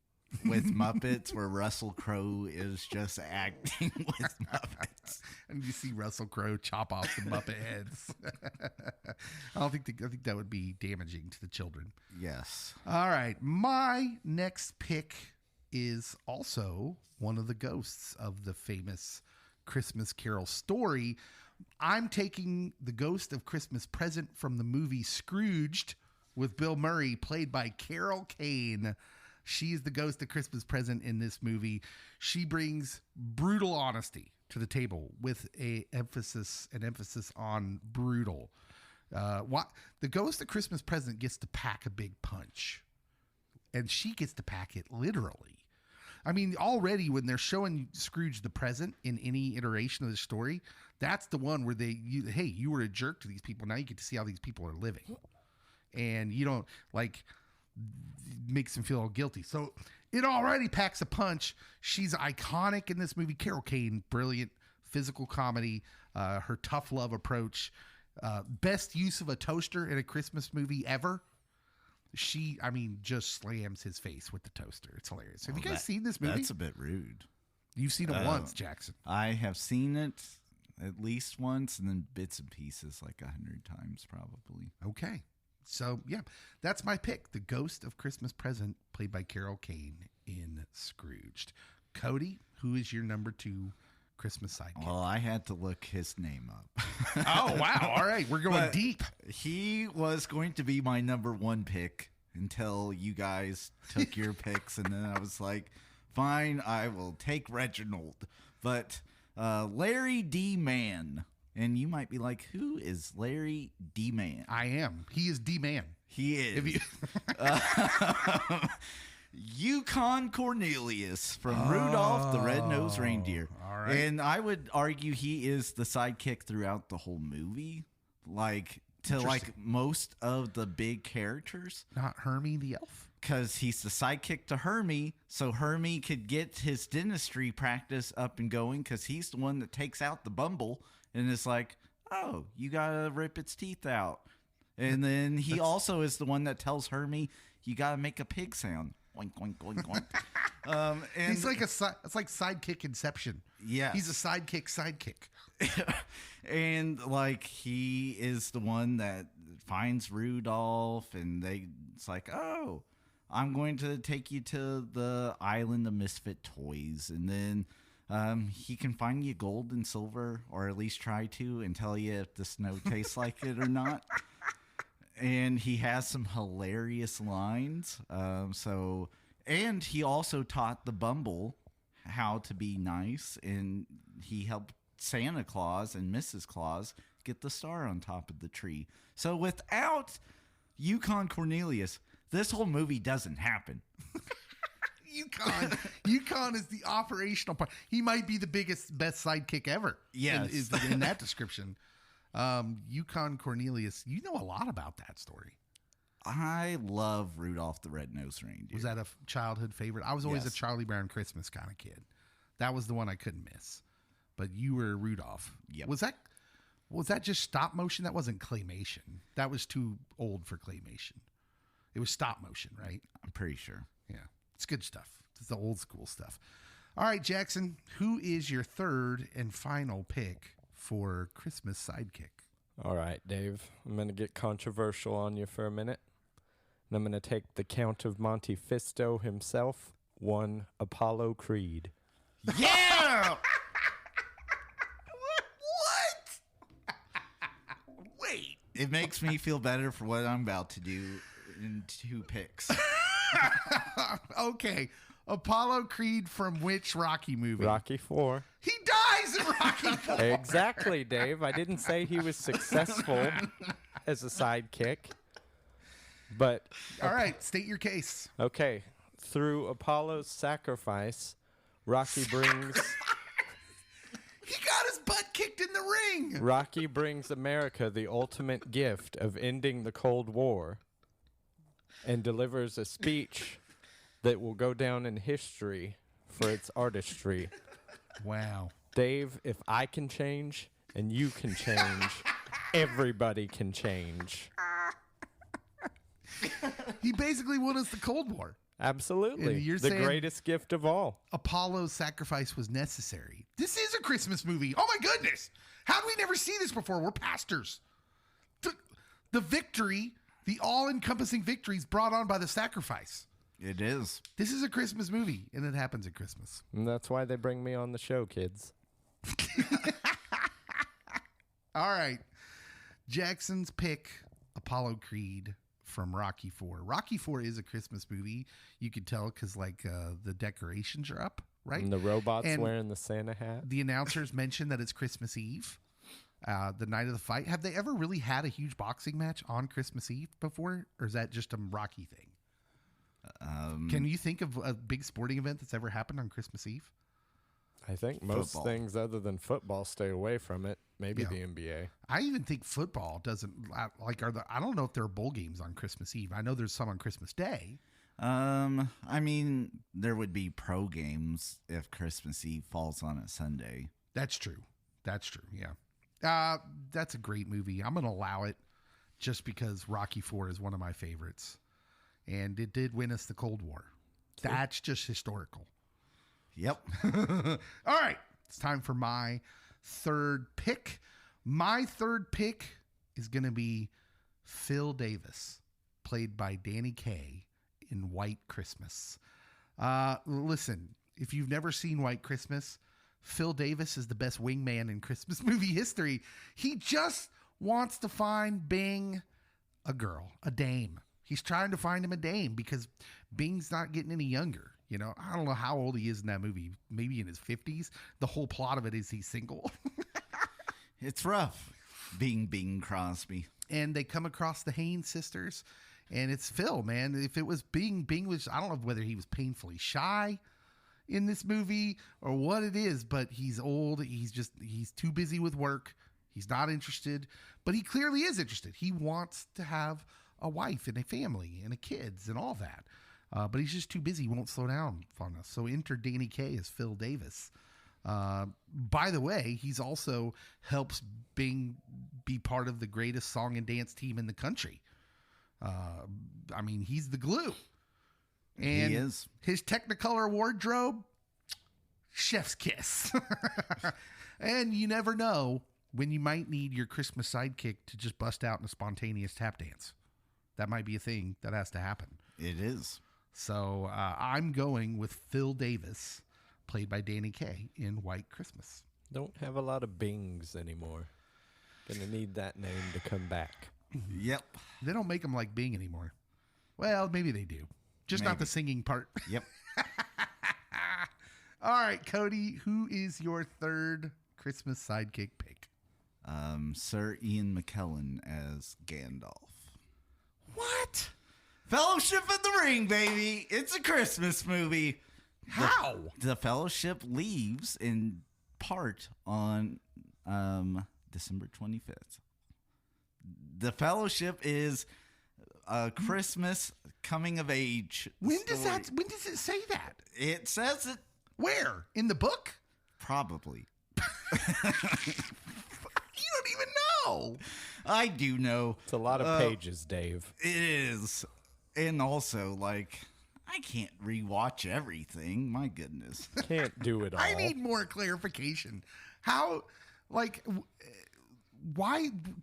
with Muppets where Russell Crowe is just acting with Muppets. And you see Russell Crowe chop off the Muppet heads. I think that would be damaging to the children. Yes. All right. My next pick is also one of the ghosts of the famous Christmas Carol story. I'm taking the ghost of Christmas Present from the movie Scrooged with Bill Murray, played by Carol Kane. She's the ghost of Christmas Present in this movie. She brings brutal honesty to the table with an emphasis on brutal. The ghost of Christmas Present gets to pack a big punch, and she gets to pack it literally. I mean, already when they're showing Scrooge the present in any iteration of the story, that's the one where you were a jerk to these people. Now you get to see how these people are living. And you don't, makes them feel all guilty. So it already packs a punch. She's iconic in this movie. Carol Kane, brilliant physical comedy, her tough love approach, best use of a toaster in a Christmas movie ever. She, just slams his face with the toaster. It's hilarious. Have you guys seen this movie? That's a bit rude. You've seen it once, Jackson. I have seen it at least once, and then bits and pieces 100 times probably. Okay. So, yeah, that's my pick. The Ghost of Christmas Present, played by Carol Kane in Scrooged. Cody, who is your number 2 Christmas sidekick? Well, I had to look his name up. Oh, wow. All right. We're going deep. He was going to be my number 1 pick until you guys took your picks. And then I was like, fine, I will take Reginald. But Larry D. Mann. And you might be like, who is Larry D. Mann? I am. He is D. Mann. He is. Yukon Cornelius from Rudolph the Red-Nosed Reindeer. All right. And I would argue he is the sidekick throughout the whole movie. To most of the big characters. Not Hermie the elf? Because he's the sidekick to Hermie, so Hermie could get his dentistry practice up and going because he's the one that takes out the Bumble and is like, oh, you got to rip its teeth out. And then he also is the one that tells Hermie, you got to make a pig sound. Oink, oink, oink, oink. And He's like it's like sidekick Inception. Yeah. He's a sidekick. And he is the one that finds Rudolph, and it's like, oh, I'm going to take you to the island of misfit toys, and then he can find you gold and silver, or at least try to, and tell you if the snow tastes like it or not. And he has some hilarious lines. And he also taught the Bumble how to be nice, and he helped Santa Claus and Mrs. Claus get the star on top of the tree. So without Yukon Cornelius, this whole movie doesn't happen. Yukon is the operational part. He might be the best sidekick ever. Yes. Is in that description. Yukon Cornelius, you know a lot about that story. I love Rudolph the Red-Nosed Reindeer. Was that a childhood favorite? I was always Yes. a Charlie Brown Christmas kind of kid. That was the one I couldn't miss. But you were Rudolph. Yep. Was that just stop motion? That wasn't claymation. That was too old for claymation. It was stop motion, right? I'm pretty sure. Yeah. It's good stuff. It's the old school stuff. All right, Jackson, who is your third and final pick for Christmas sidekick? All right, Dave. I'm going to get controversial on you for a minute. And I'm going to take the Count of Monte Fisto himself, one Apollo Creed. Yeah! What? Wait. It makes me feel better for what I'm about to do in 2 picks. Okay. Apollo Creed from which Rocky movie? Rocky IV. He dies in Rocky IV. Exactly, Dave. I didn't say he was successful as a sidekick. But All right, state your case. okay, through Apollo's sacrifice, Rocky brings He got his butt kicked in the ring. Rocky brings America the ultimate gift of ending the Cold War and delivers a speech that will go down in history for its artistry. Wow. Dave, if I can change and you can change, everybody can change. He basically won us the Cold War. Absolutely. And you're the saying greatest gift of all. Apollo's sacrifice was necessary. This is a Christmas movie. Oh my goodness. How do we never see this before? We're pastors. The victory, the all-encompassing victory is brought on by the sacrifice. It is. This is a Christmas movie, and it happens at Christmas. And that's why they bring me on the show, kids. All right. Jackson's pick, Apollo Creed from Rocky IV. Rocky IV is a Christmas movie. You could tell because, the decorations are up, right? And the robot's And wearing the Santa hat. the announcers mentioned that it's Christmas Eve, the night of the fight. Have they ever really had a huge boxing match on Christmas Eve before, or is that just a Rocky thing? Can you think of a big sporting event that's ever happened on Christmas Eve? I think most Football. things other than football stay away from it. Maybe Yeah. the NBA. I even think football doesn't I don't know if there are bowl games on Christmas Eve. I know there's some on Christmas Day. I mean, there would be pro games if Christmas Eve falls on a Sunday. That's true. Yeah. That's a great movie. I'm going to allow it just because Rocky IV is one of my favorites. And it did win us the Cold War. That's just historical. Yep. All right. It's time for my third pick. My third pick is going to be Phil Davis, played by Danny Kaye in White Christmas. Listen, if you've never seen White Christmas, Phil Davis is the best wingman in Christmas movie history. He just wants to find Bing a girl, a dame. He's trying to find him a dame because Bing's not getting any younger. You know, I don't know how old he is in that movie. Maybe in his 50s. The whole plot of it is he's single. It's rough being Bing Crosby. And they come across the Haynes sisters, and it's Phil, man. If it was Bing was, I don't know whether he was painfully shy in this movie or what it is, but he's old. He's too busy with work. He's not interested, but he clearly is interested. He wants to have a wife and a family and a kids and all that. But he's just too busy. He won't slow down on us. So enter Danny Kaye as Phil Davis. By the way, he's also helps Bing be part of the greatest song and dance team in the country. I mean, he's the glue. And He is. his Technicolor wardrobe, chef's kiss. And you never know when you might need your Christmas sidekick to just bust out in a spontaneous tap dance. That might be a thing that has to happen. It is. So I'm going with Phil Davis, played by Danny Kaye in White Christmas. Don't have a lot of Bings anymore. Gonna need that name to come back. Yep. They don't make them like Bing anymore. Well, maybe they do. Just not Maybe. the singing part. Yep. All right, Cody, who is your third Christmas sidekick pick? Sir Ian McKellen as Gandalf. What? Fellowship of the Ring, baby. It's a Christmas movie. How? The Fellowship leaves in part on December 25th. The Fellowship is a Christmas coming of age. When story. does it say that? It says it Where? In the book? probably. You don't even know. I do know. It's a lot of pages, Dave. It is. And also, I can't rewatch everything. My goodness. Can't do it all. I need more clarification. How, why,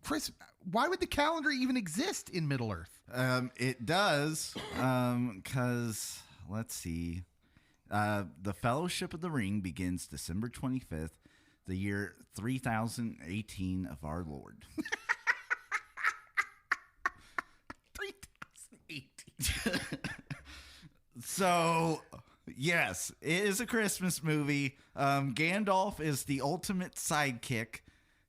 Chris, why would the calendar even exist in Middle Earth? It does, because, let's see. The Fellowship of the Ring begins December 25th, the year 3018 of our Lord. 3018. So, yes, it is a Christmas movie. Gandalf is the ultimate sidekick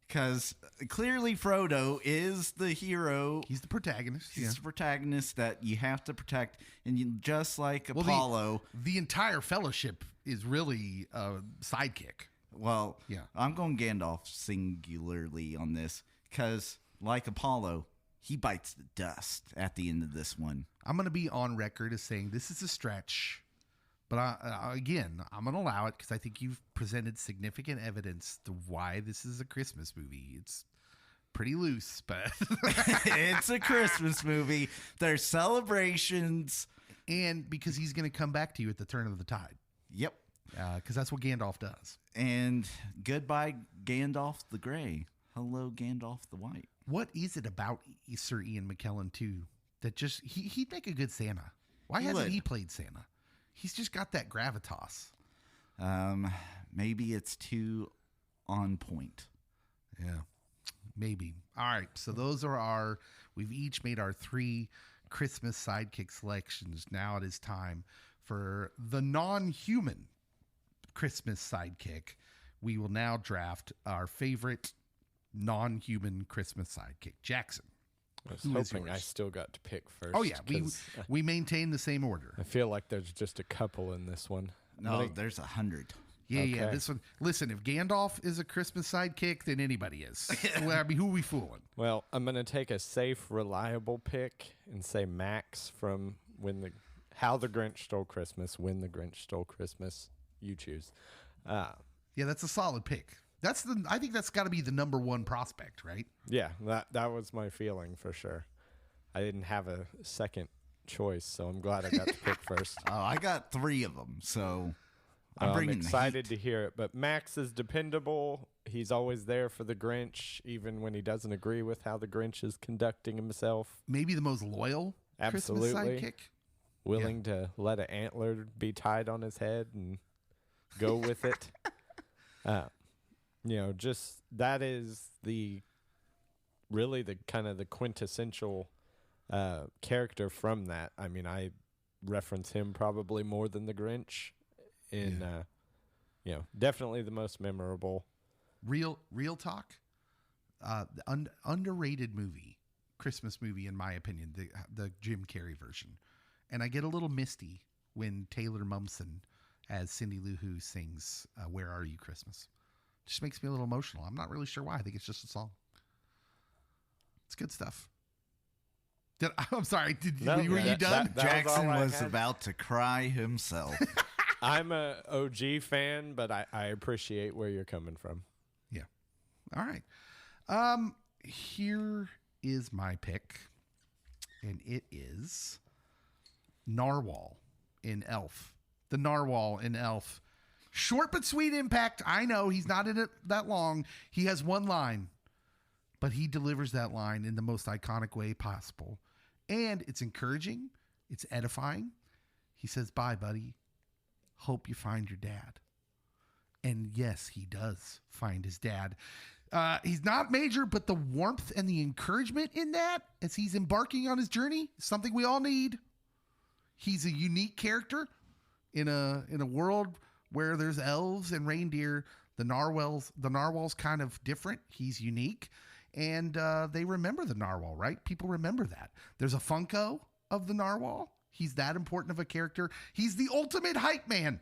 because clearly Frodo is the hero. He's the protagonist. He's the protagonist that you have to protect. And just like Well, Apollo. the entire fellowship is really a sidekick. Well, Yeah. I'm going Gandalf singularly on this because, like Apollo, he bites the dust at the end of this one. I'm going to be on record as saying this is a stretch, But again, I'm going to allow it because I think you've presented significant evidence to why this is a Christmas movie. It's pretty loose, but it's a Christmas movie. There's celebrations. And because he's going to come back to you at the turn of the tide. Yep. Because that's what Gandalf does. And goodbye, Gandalf the Gray. Hello, Gandalf the White. What is it about Sir Ian McKellen, too, that just, he'd make a good Santa? Why hasn't he played Santa? He's just got that gravitas. Maybe it's too on point. Yeah, maybe. All right, so those are we've each made our 3 Christmas sidekick selections. Now it is time for the non-human Christmas sidekick. We will now draft our favorite non-human Christmas sidekick. Jackson. I was hoping I still got to pick first. Oh, yeah. We maintain the same order. I feel like there's just a couple in this one. No, there's 100. Yeah, yeah. This one. Listen, if Gandalf is a Christmas sidekick, then anybody is. Well, I mean, who are we fooling? Well, I'm going to take a safe, reliable pick and say Max from How the Grinch Stole Christmas, When the Grinch Stole Christmas. You choose. Yeah, that's a solid pick. I think that's got to be the number 1 prospect, right? Yeah, that was my feeling for sure. I didn't have a second choice, so I'm glad I got to pick first. Oh, I got 3 of them, so I'm excited to hear it. But Max is dependable. He's always there for the Grinch, even when he doesn't agree with how the Grinch is conducting himself. Maybe the most loyal Absolutely. Christmas sidekick. Willing to let an antler be tied on his head and go with it. Just that is really the kind of the quintessential character from that. I mean, I reference him probably more than the Grinch definitely the most memorable. Real talk. The underrated movie, Christmas movie, in my opinion, the Jim Carrey version. And I get a little misty when Taylor Momsen as Cindy Lou Who sings Where Are You Christmas? Just makes me a little emotional. I'm not really sure why. I think it's just a song. It's good stuff. I'm sorry. Were you done? Jackson was about to cry himself. I'm a OG fan, but I appreciate where you're coming from. Yeah. All right. Here is my pick, and it is Narwhal in Elf. The Narwhal in Elf. Short but sweet impact. I know he's not in it that long. He has 1 line, but he delivers that line in the most iconic way possible. And it's encouraging. It's edifying. He says, "Bye, buddy. Hope you find your dad." And yes, he does find his dad. He's not major, but the warmth and the encouragement in that as he's embarking on his journey is something we all need. He's a unique character in a world where there's elves and reindeer. The narwhal's kind of different. He's unique. And they remember the narwhal, right? People remember that. There's a Funko of the narwhal. He's that important of a character. He's the ultimate hype man.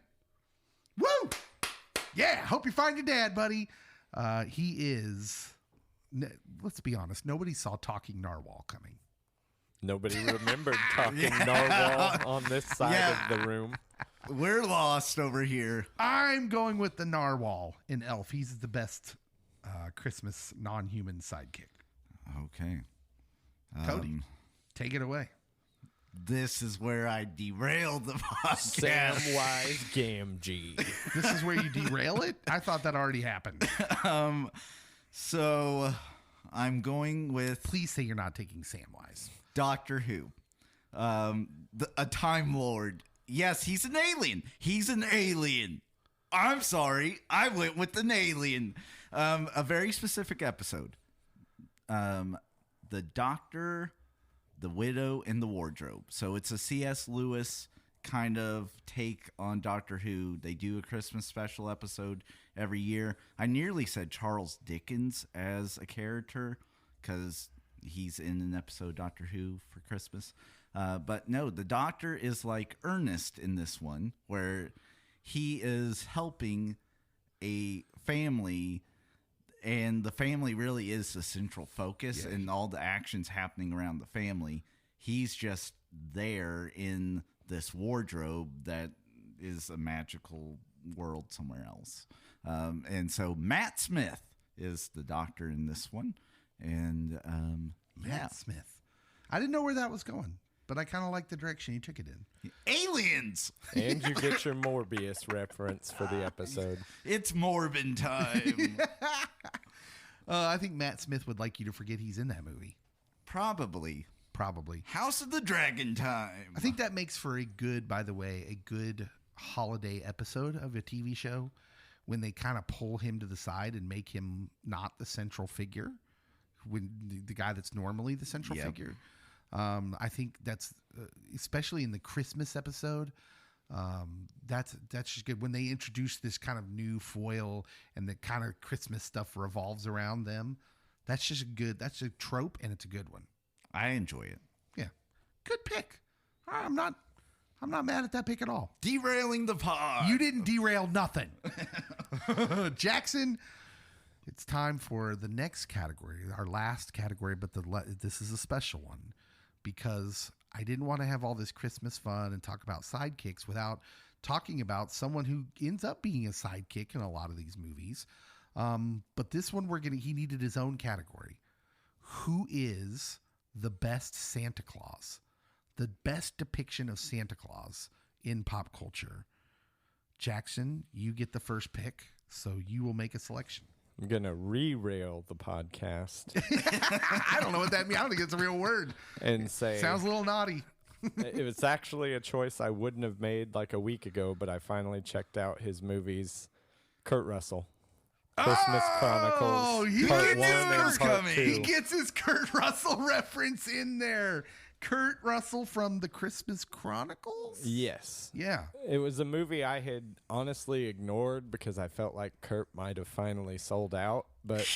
Woo! Yeah, hope you find your dad, buddy. He is, let's be honest, nobody saw Talking Narwhal coming. Nobody remembered Talking Narwhal on this side of the room. We're lost over here. I'm going with the Narwhal in Elf. He's the best Christmas non-human sidekick. Okay. Cody, take it away. This is where I derailed the podcast. Samwise Gamgee. This is where you derail it? I thought that already happened. So I'm going with... Please say you're not taking Samwise. Doctor Who. A Time Lord. Yes, he's an alien. He's an alien. I'm sorry. I went with an alien. A very specific episode. The Doctor, the Widow, and the Wardrobe. So it's a C.S. Lewis kind of take on Doctor Who. They do a Christmas special episode every year. I nearly said Charles Dickens as a character because he's in an episode Doctor Who for Christmas. But no, the Doctor is like Ernest in this one, where he is helping a family, and the family really is the central focus, and all the actions happening around the family. He's just there in this wardrobe that is a magical world somewhere else. And so Matt Smith is the doctor in this one. And Matt Smith. I didn't know where that was going, but I kind of like the direction you took it in. Aliens! And you get your Morbius reference for the episode. It's Morbin time. I think Matt Smith would like you to forget he's in that movie. Probably. House of the Dragon time. I think that makes for a good holiday episode of a TV show when they kind of pull him to the side and make him not the central figure, when the guy that's normally the central figure. I think that's especially in the Christmas episode. That's just good when they introduce this kind of new foil and the kind of Christmas stuff revolves around them. That's just good. That's a trope, and it's a good one. I enjoy it. Yeah, good pick. I'm not mad at that pick at all. Derailing the pod. You didn't derail nothing. Jackson, it's time for the next category, our last category, but this is a special one because I didn't want to have all this Christmas fun and talk about sidekicks without talking about someone who ends up being a sidekick in a lot of these movies. But this one he needed his own category. Who is the best Santa Claus? The best depiction of Santa Claus in pop culture. Jackson, you get the first pick, so you will make a selection. I'm going to re-rail the podcast. I don't know what that means. I don't think it's a real word. And say... Sounds a little naughty. It was actually a choice I wouldn't have made like a week ago, but I finally checked out his movies. Kurt Russell. Christmas Chronicles. Part 1 and Part 2. He gets his Kurt Russell reference in there. Kurt Russell from the Christmas Chronicles? Yes. Yeah. It was a movie I had honestly ignored because I felt like Kurt might have finally sold out. But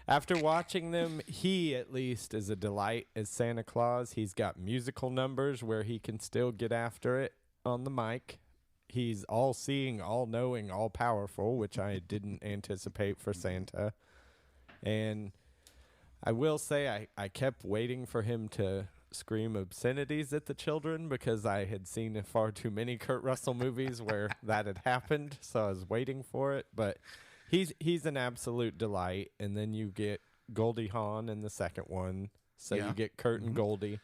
after watching them, he at least is a delight as Santa Claus. He's got musical numbers where he can still get after it on the mic. He's all-seeing, all-knowing, all-powerful, which I didn't anticipate for Santa. And I will say I kept waiting for him to scream obscenities at the children because I had seen far too many Kurt Russell movies where that had happened, so I was waiting for it. But he's an absolute delight. And then you get Goldie Hawn in the second one, so you get Kurt and Goldie.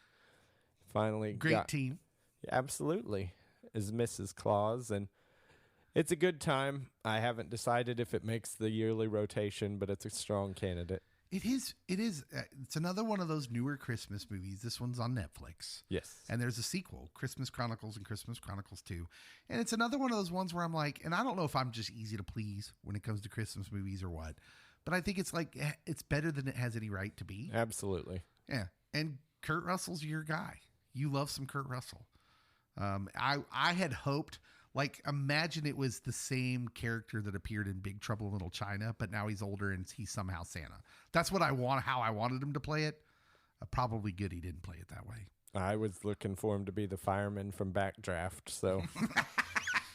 Finally, great team. Absolutely. Is Mrs. Claus, and it's a good time. I haven't decided if it makes the yearly rotation, but it's a strong candidate. It is. It's another one of those newer Christmas movies. This one's on Netflix. Yes. And there's a sequel, Christmas Chronicles and Christmas Chronicles 2. And it's another one of those ones where I'm like, and I don't know if I'm just easy to please when it comes to Christmas movies or what, but I think it's like, it's better than it has any right to be. Absolutely. Yeah. And Kurt Russell's your guy. You love some Kurt Russell. I had hoped, like, imagine it was the same character that appeared in Big Trouble in Little China, but now he's older and he's somehow Santa. That's what how I wanted him to play it. Probably good he didn't play it that way. I was looking for him to be the fireman from Backdraft, so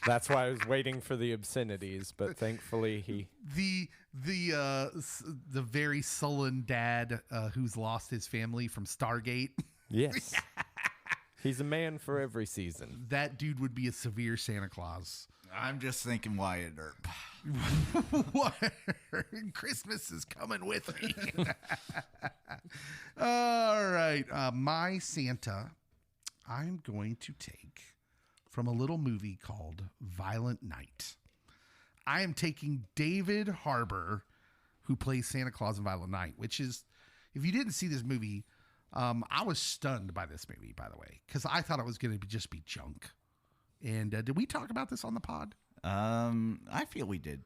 that's why I was waiting for the obscenities. But thankfully, the very sullen dad who's lost his family from Stargate. Yes. He's a man for every season. That dude would be a severe Santa Claus. I'm just thinking Wyatt Earp. What? Christmas is coming with me. All right. My Santa, I'm going to take from a little movie called Violent Night. I am taking David Harbour, who plays Santa Claus in Violent Night, which is, if you didn't see this movie, I was stunned by this movie, by the way, because I thought it was going to just be junk. And did we talk about this on the pod? I feel we did.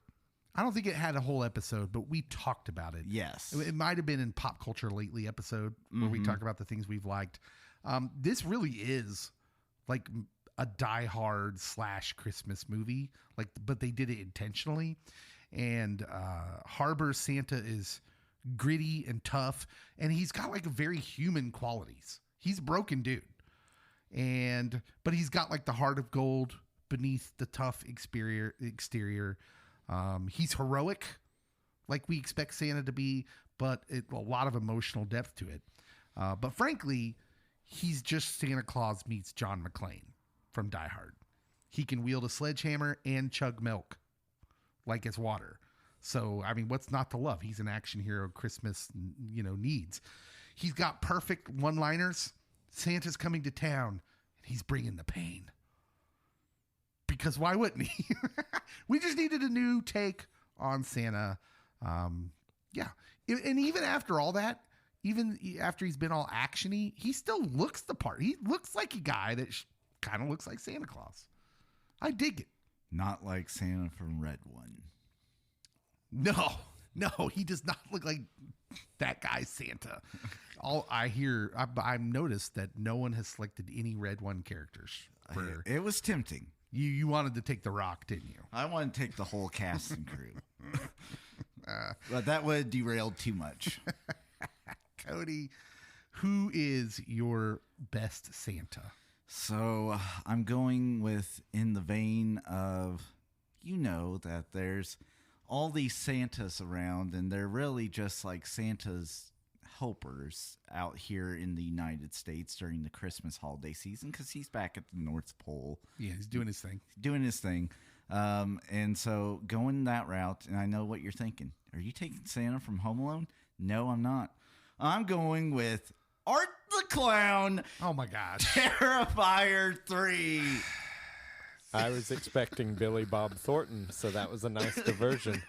I don't think it had a whole episode, but we talked about it. Yes. It might have been in Pop Culture Lately episode where we talk about the things we've liked. This really is like a Die Hard / Christmas movie, but they did it intentionally. And Harbour Santa is gritty and tough, and he's got like very human qualities. He's a broken dude, but he's got like the heart of gold beneath the tough exterior. He's heroic, like we expect Santa to be, but a lot of emotional depth to it. But frankly, he's just Santa Claus meets John McClane from Die Hard. he can wield a sledgehammer and chug milk like it's water. So, I mean, what's not to love? He's an action hero Christmas, needs. He's got perfect one-liners. Santa's coming to town, and he's bringing the pain. Because why wouldn't he? We just needed a new take on Santa. Yeah. And even after all that, even after he's been all actiony, he still looks the part. He looks like a guy that kind of looks like Santa Claus. I dig it. Not like Santa from Red One. No, he does not look like that guy Santa. I've noticed that no one has selected any Red One characters. It was tempting. You wanted to take The Rock, didn't you? I wanted to take the whole cast and crew. But that would have derailed too much. Cody, who is your best Santa? So I'm going with, in the vein of, that there's all these Santas around, and they're really just like Santa's helpers out here in the United States during the Christmas holiday season, because he's back at the North Pole. Yeah, he's doing his thing. And so going that route, and I know what you're thinking. Are you taking Santa from Home Alone? No, I'm not. I'm going with Art the Clown. Oh my gosh. Terrifier 3. I was expecting Billy Bob Thornton, so that was a nice diversion.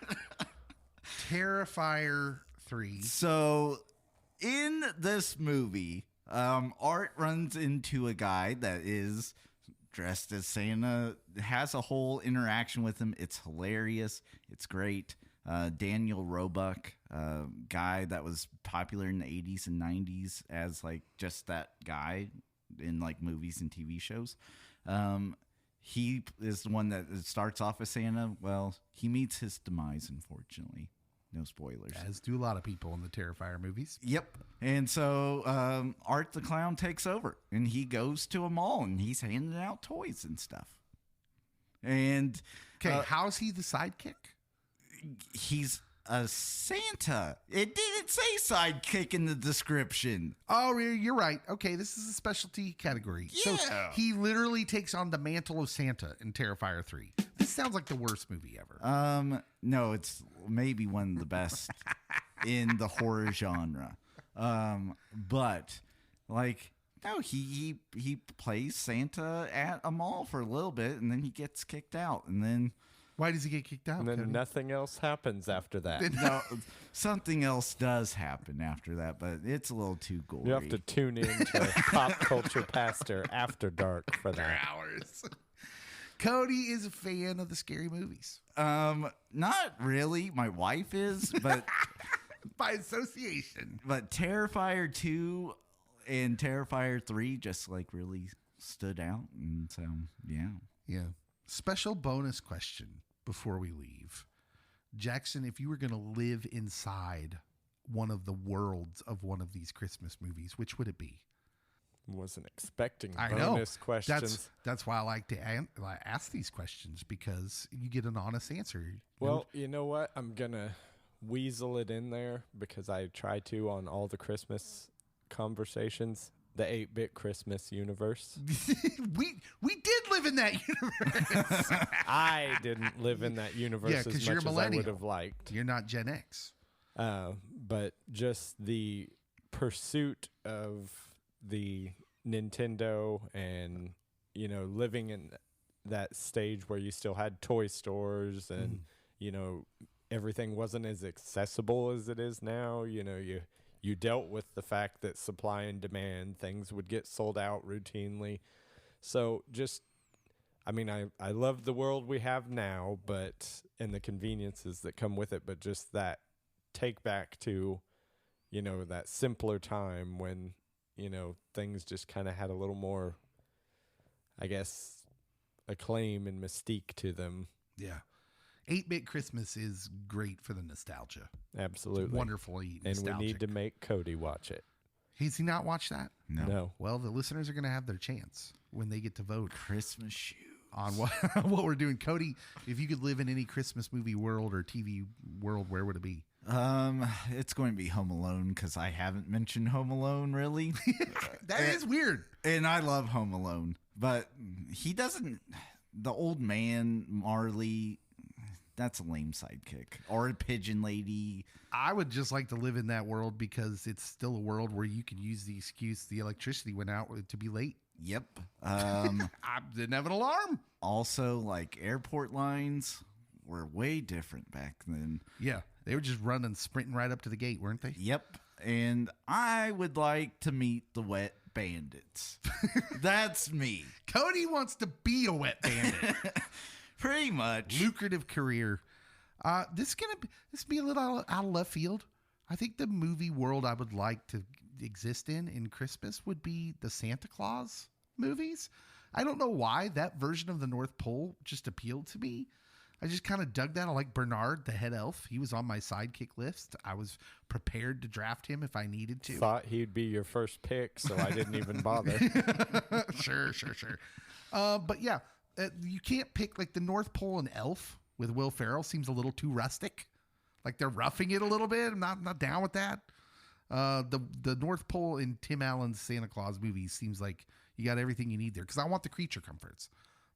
Terrifier 3. So in this movie, Art runs into a guy that is dressed as Santa, has a whole interaction with him. It's hilarious. It's great. Daniel Roebuck, guy that was popular in the 80s and 90s as like just that guy in like movies and TV shows. He is the one that starts off as Santa. Well, he meets his demise, unfortunately. No spoilers. As do a lot of people in the Terrifier movies. Yep. And so Art the Clown takes over, and he goes to a mall, and he's handing out toys and stuff. And okay, how's he the sidekick? He's a Santa. It didn't say sidekick in the description. Oh, you're right. Okay, this is a specialty category. Yeah. So he literally takes on the mantle of Santa in Terrifier 3. This sounds like the worst movie ever. No, it's maybe one of the best in the horror genre. But like, no, he plays Santa at a mall for a little bit, and then he gets kicked out, and then. Why does he get kicked out? And then nothing else happens after that. No, something else does happen after that, but it's a little too gory. You have to tune in to Pop Culture Pastor After Dark for that. Hours. Cody is a fan of the scary movies. Not really. My wife is, but by association. But Terrifier 2 and Terrifier 3 just like really stood out, and so yeah. Special bonus question before we leave. Jackson, if you were going to live inside one of the worlds of one of these Christmas movies, which would it be? Wasn't expecting I bonus know. questions. That's why I like to ask these questions, because you get an honest answer. Well, you know what? I'm going to weasel it in there because I try to on all the Christmas conversations. The 8-bit Christmas universe. we did live in that universe. I didn't live in that universe as much as I would have liked. You're not Gen X. But just the pursuit of the Nintendo and, living in that stage where you still had toy stores and, everything wasn't as accessible as it is now. You dealt with the fact that supply and demand, things would get sold out routinely. So I love the world we have now, and the conveniences that come with it, but just that take back to, that simpler time when, things just kind of had a little more, I guess, acclaim and mystique to them. Yeah. 8-bit Christmas is great for the nostalgia. Absolutely. It's wonderfully nostalgic. And we need to make Cody watch it. Has he not watched that? No. Well, the listeners are going to have their chance when they get to vote. Christmas shoes. On what we're doing. Cody, if you could live in any Christmas movie world or TV world, where would it be? It's going to be Home Alone, because I haven't mentioned Home Alone, really. That is weird. And I love Home Alone, but he doesn't... the old man, Marley, that's a lame sidekick. Or a pigeon lady. I would just like to live in that world because it's still a world where you can use the excuse the electricity went out to be late. Yep. I didn't have an alarm. Also, like airport lines were way different back then. Yeah. They were just running, sprinting right up to the gate, weren't they? Yep. And I would like to meet the wet bandits. That's me. Cody wants to be a wet bandit. Pretty much. Lucrative career. This be a little out of left field. I think the movie world I would like to exist in Christmas would be the Santa Claus movies. I don't know why that version of the North Pole just appealed to me. I just kind of dug that. I like Bernard, the head elf. He was on my sidekick list. I was prepared to draft him if I needed to. Thought he'd be your first pick, so I didn't even bother. Sure. But yeah, you can't pick like the North Pole and elf with Will Ferrell seems a little too rustic. Like they're roughing it a little bit. I'm not down with that. The North Pole in Tim Allen's Santa Claus movies seems like you got everything you need there. Because I want the creature comforts.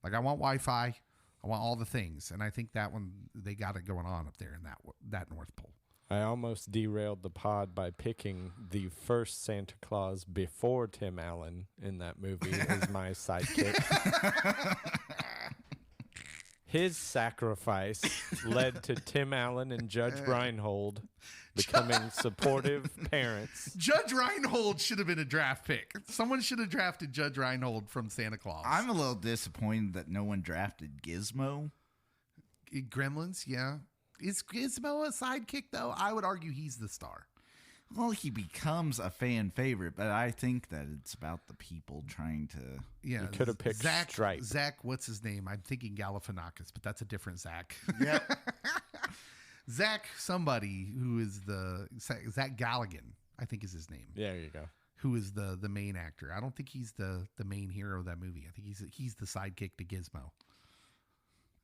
Like I want Wi-Fi. I want all the things, and I think that one they got it going on up there in that North Pole. I almost derailed the pod by picking the first Santa Claus before Tim Allen in that movie as my sidekick. His sacrifice led to Tim Allen and Judge Reinhold becoming supportive parents. Judge Reinhold should have been a draft pick. Someone should have drafted Judge Reinhold from Santa Claus. I'm a little disappointed that no one drafted Gizmo. Gremlins, yeah. Is Gizmo a sidekick, though? I would argue he's the star. Well, he becomes a fan favorite, but I think that it's about the people trying to... Yeah, you could have picked Stripe. Zach, what's his name? I'm thinking Galifianakis, but that's a different Zach. Yeah. Zach somebody who is Zach Galligan, I think is his name. Yeah, there you go. Who is the main actor. I don't think he's the main hero of that movie. I think he's the sidekick to Gizmo.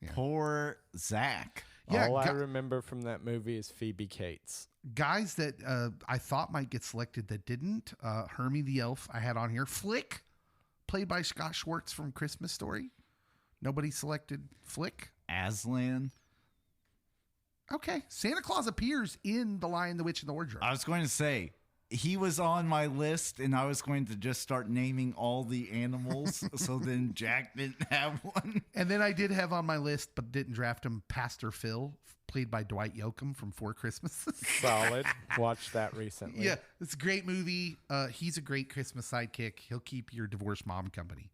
Yeah. Poor Zach. Yeah, all I remember from that movie is Phoebe Cates. Guys that I thought might get selected that didn't. Hermie the Elf I had on here. Flick, played by Scott Schwartz from Christmas Story. Nobody selected Flick. Aslan. Okay. Santa Claus appears in The Lion, the Witch, and the Wardrobe. I was going to say, he was on my list, and I was going to just start naming all the animals, so then Jack didn't have one. And then I did have on my list, but didn't draft him, Pastor Phil, played by Dwight Yoakam from Four Christmases. Solid. Watched that recently. Yeah, it's a great movie. He's a great Christmas sidekick. He'll keep your divorced mom company.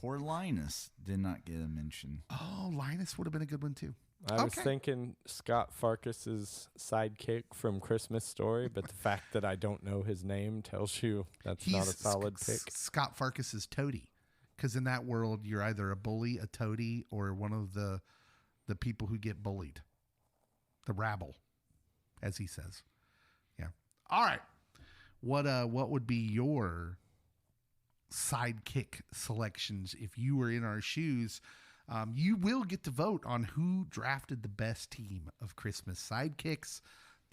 Poor Linus did not get a mention. Oh, Linus would have been a good one, too. I was thinking Scott Farkus's sidekick from Christmas Story, but the fact that I don't know his name tells you that's not a solid pick. Scott Farkus is Toady, because in that world, you're either a bully, a toady, or one of the people who get bullied. The rabble, as he says. Yeah. All right. What would be your sidekick selections if you were in our shoes? You will get to vote on who drafted the best team of Christmas sidekicks.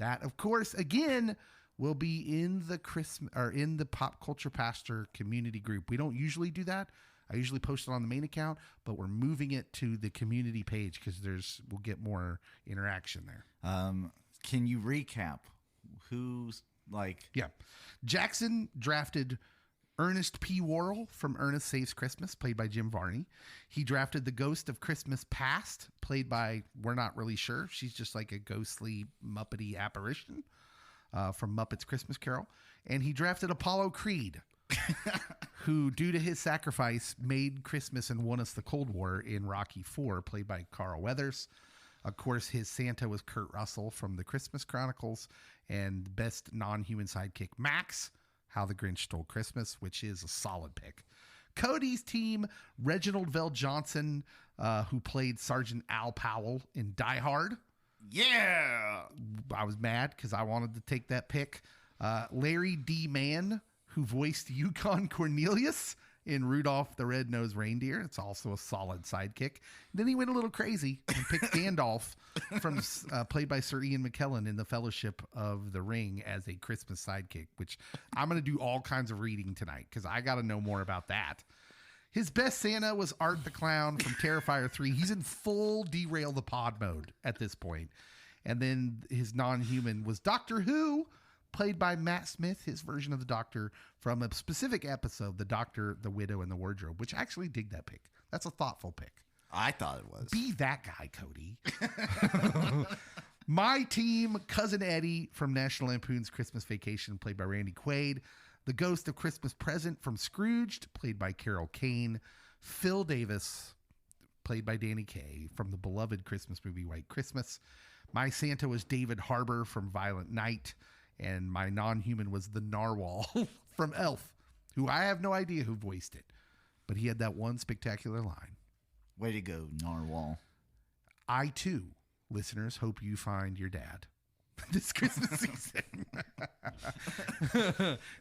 That, of course, again, will be in the Pop Culture Pastor community group. We don't usually do that. I usually post it on the main account, but we're moving it to the community page because we'll get more interaction there. Can you recap who's like? Yeah, Jackson drafted Ernest P. Worrell from Ernest Saves Christmas, played by Jim Varney. He drafted the Ghost of Christmas Past, played by, we're not really sure. She's just like a ghostly, Muppety apparition from Muppets Christmas Carol. And he drafted Apollo Creed, who, due to his sacrifice, made Christmas and won us the Cold War in Rocky IV, played by Carl Weathers. Of course, his Santa was Kurt Russell from the Christmas Chronicles, and best non-human sidekick, Max, How the Grinch Stole Christmas, which is a solid pick. Cody's team, Reginald Vell Johnson, who played Sergeant Al Powell in Die Hard. Yeah! I was mad because I wanted to take that pick. Larry D. Mann, who voiced Yukon Cornelius in Rudolph the Red-Nosed Reindeer. It's also a solid sidekick. Then he went a little crazy and picked Gandalf, from played by Sir Ian McKellen in The Fellowship of the Ring, as a Christmas sidekick, which I'm going to do all kinds of reading tonight because I got to know more about that. His best Santa was Art the Clown from Terrifier 3. He's in full derail the pod mode at this point. And then his non-human was Doctor Who, played by Matt Smith, his version of the Doctor from a specific episode, The Doctor, the Widow, and the Wardrobe, which I actually dig that pick. That's a thoughtful pick. I thought it was. Be that guy, Cody. My team, Cousin Eddie from National Lampoon's Christmas Vacation, played by Randy Quaid. The Ghost of Christmas Present from Scrooged, played by Carol Kane. Phil Davis, played by Danny Kaye from the beloved Christmas movie White Christmas. My Santa was David Harbour from Violent Night. And my non-human was the Narwhal from Elf, who I have no idea who voiced it. But he had that one spectacular line. Way to go, Narwhal. I, too, listeners, hope you find your dad this Christmas season.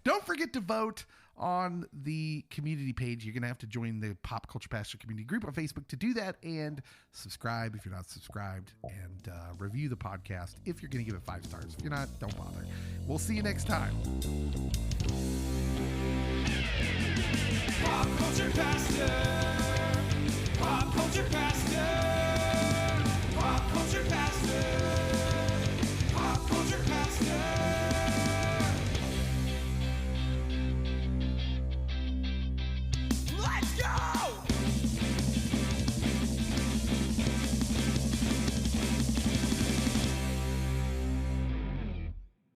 Don't forget to vote on the community page. You're going to have to join the Pop Culture Pastor community group on Facebook to do that, and subscribe if you're not subscribed, and review the podcast if you're going to give it 5 stars. If you're not, don't bother. We'll see you next time. Pop Culture Pastor. Pop Culture Pastor.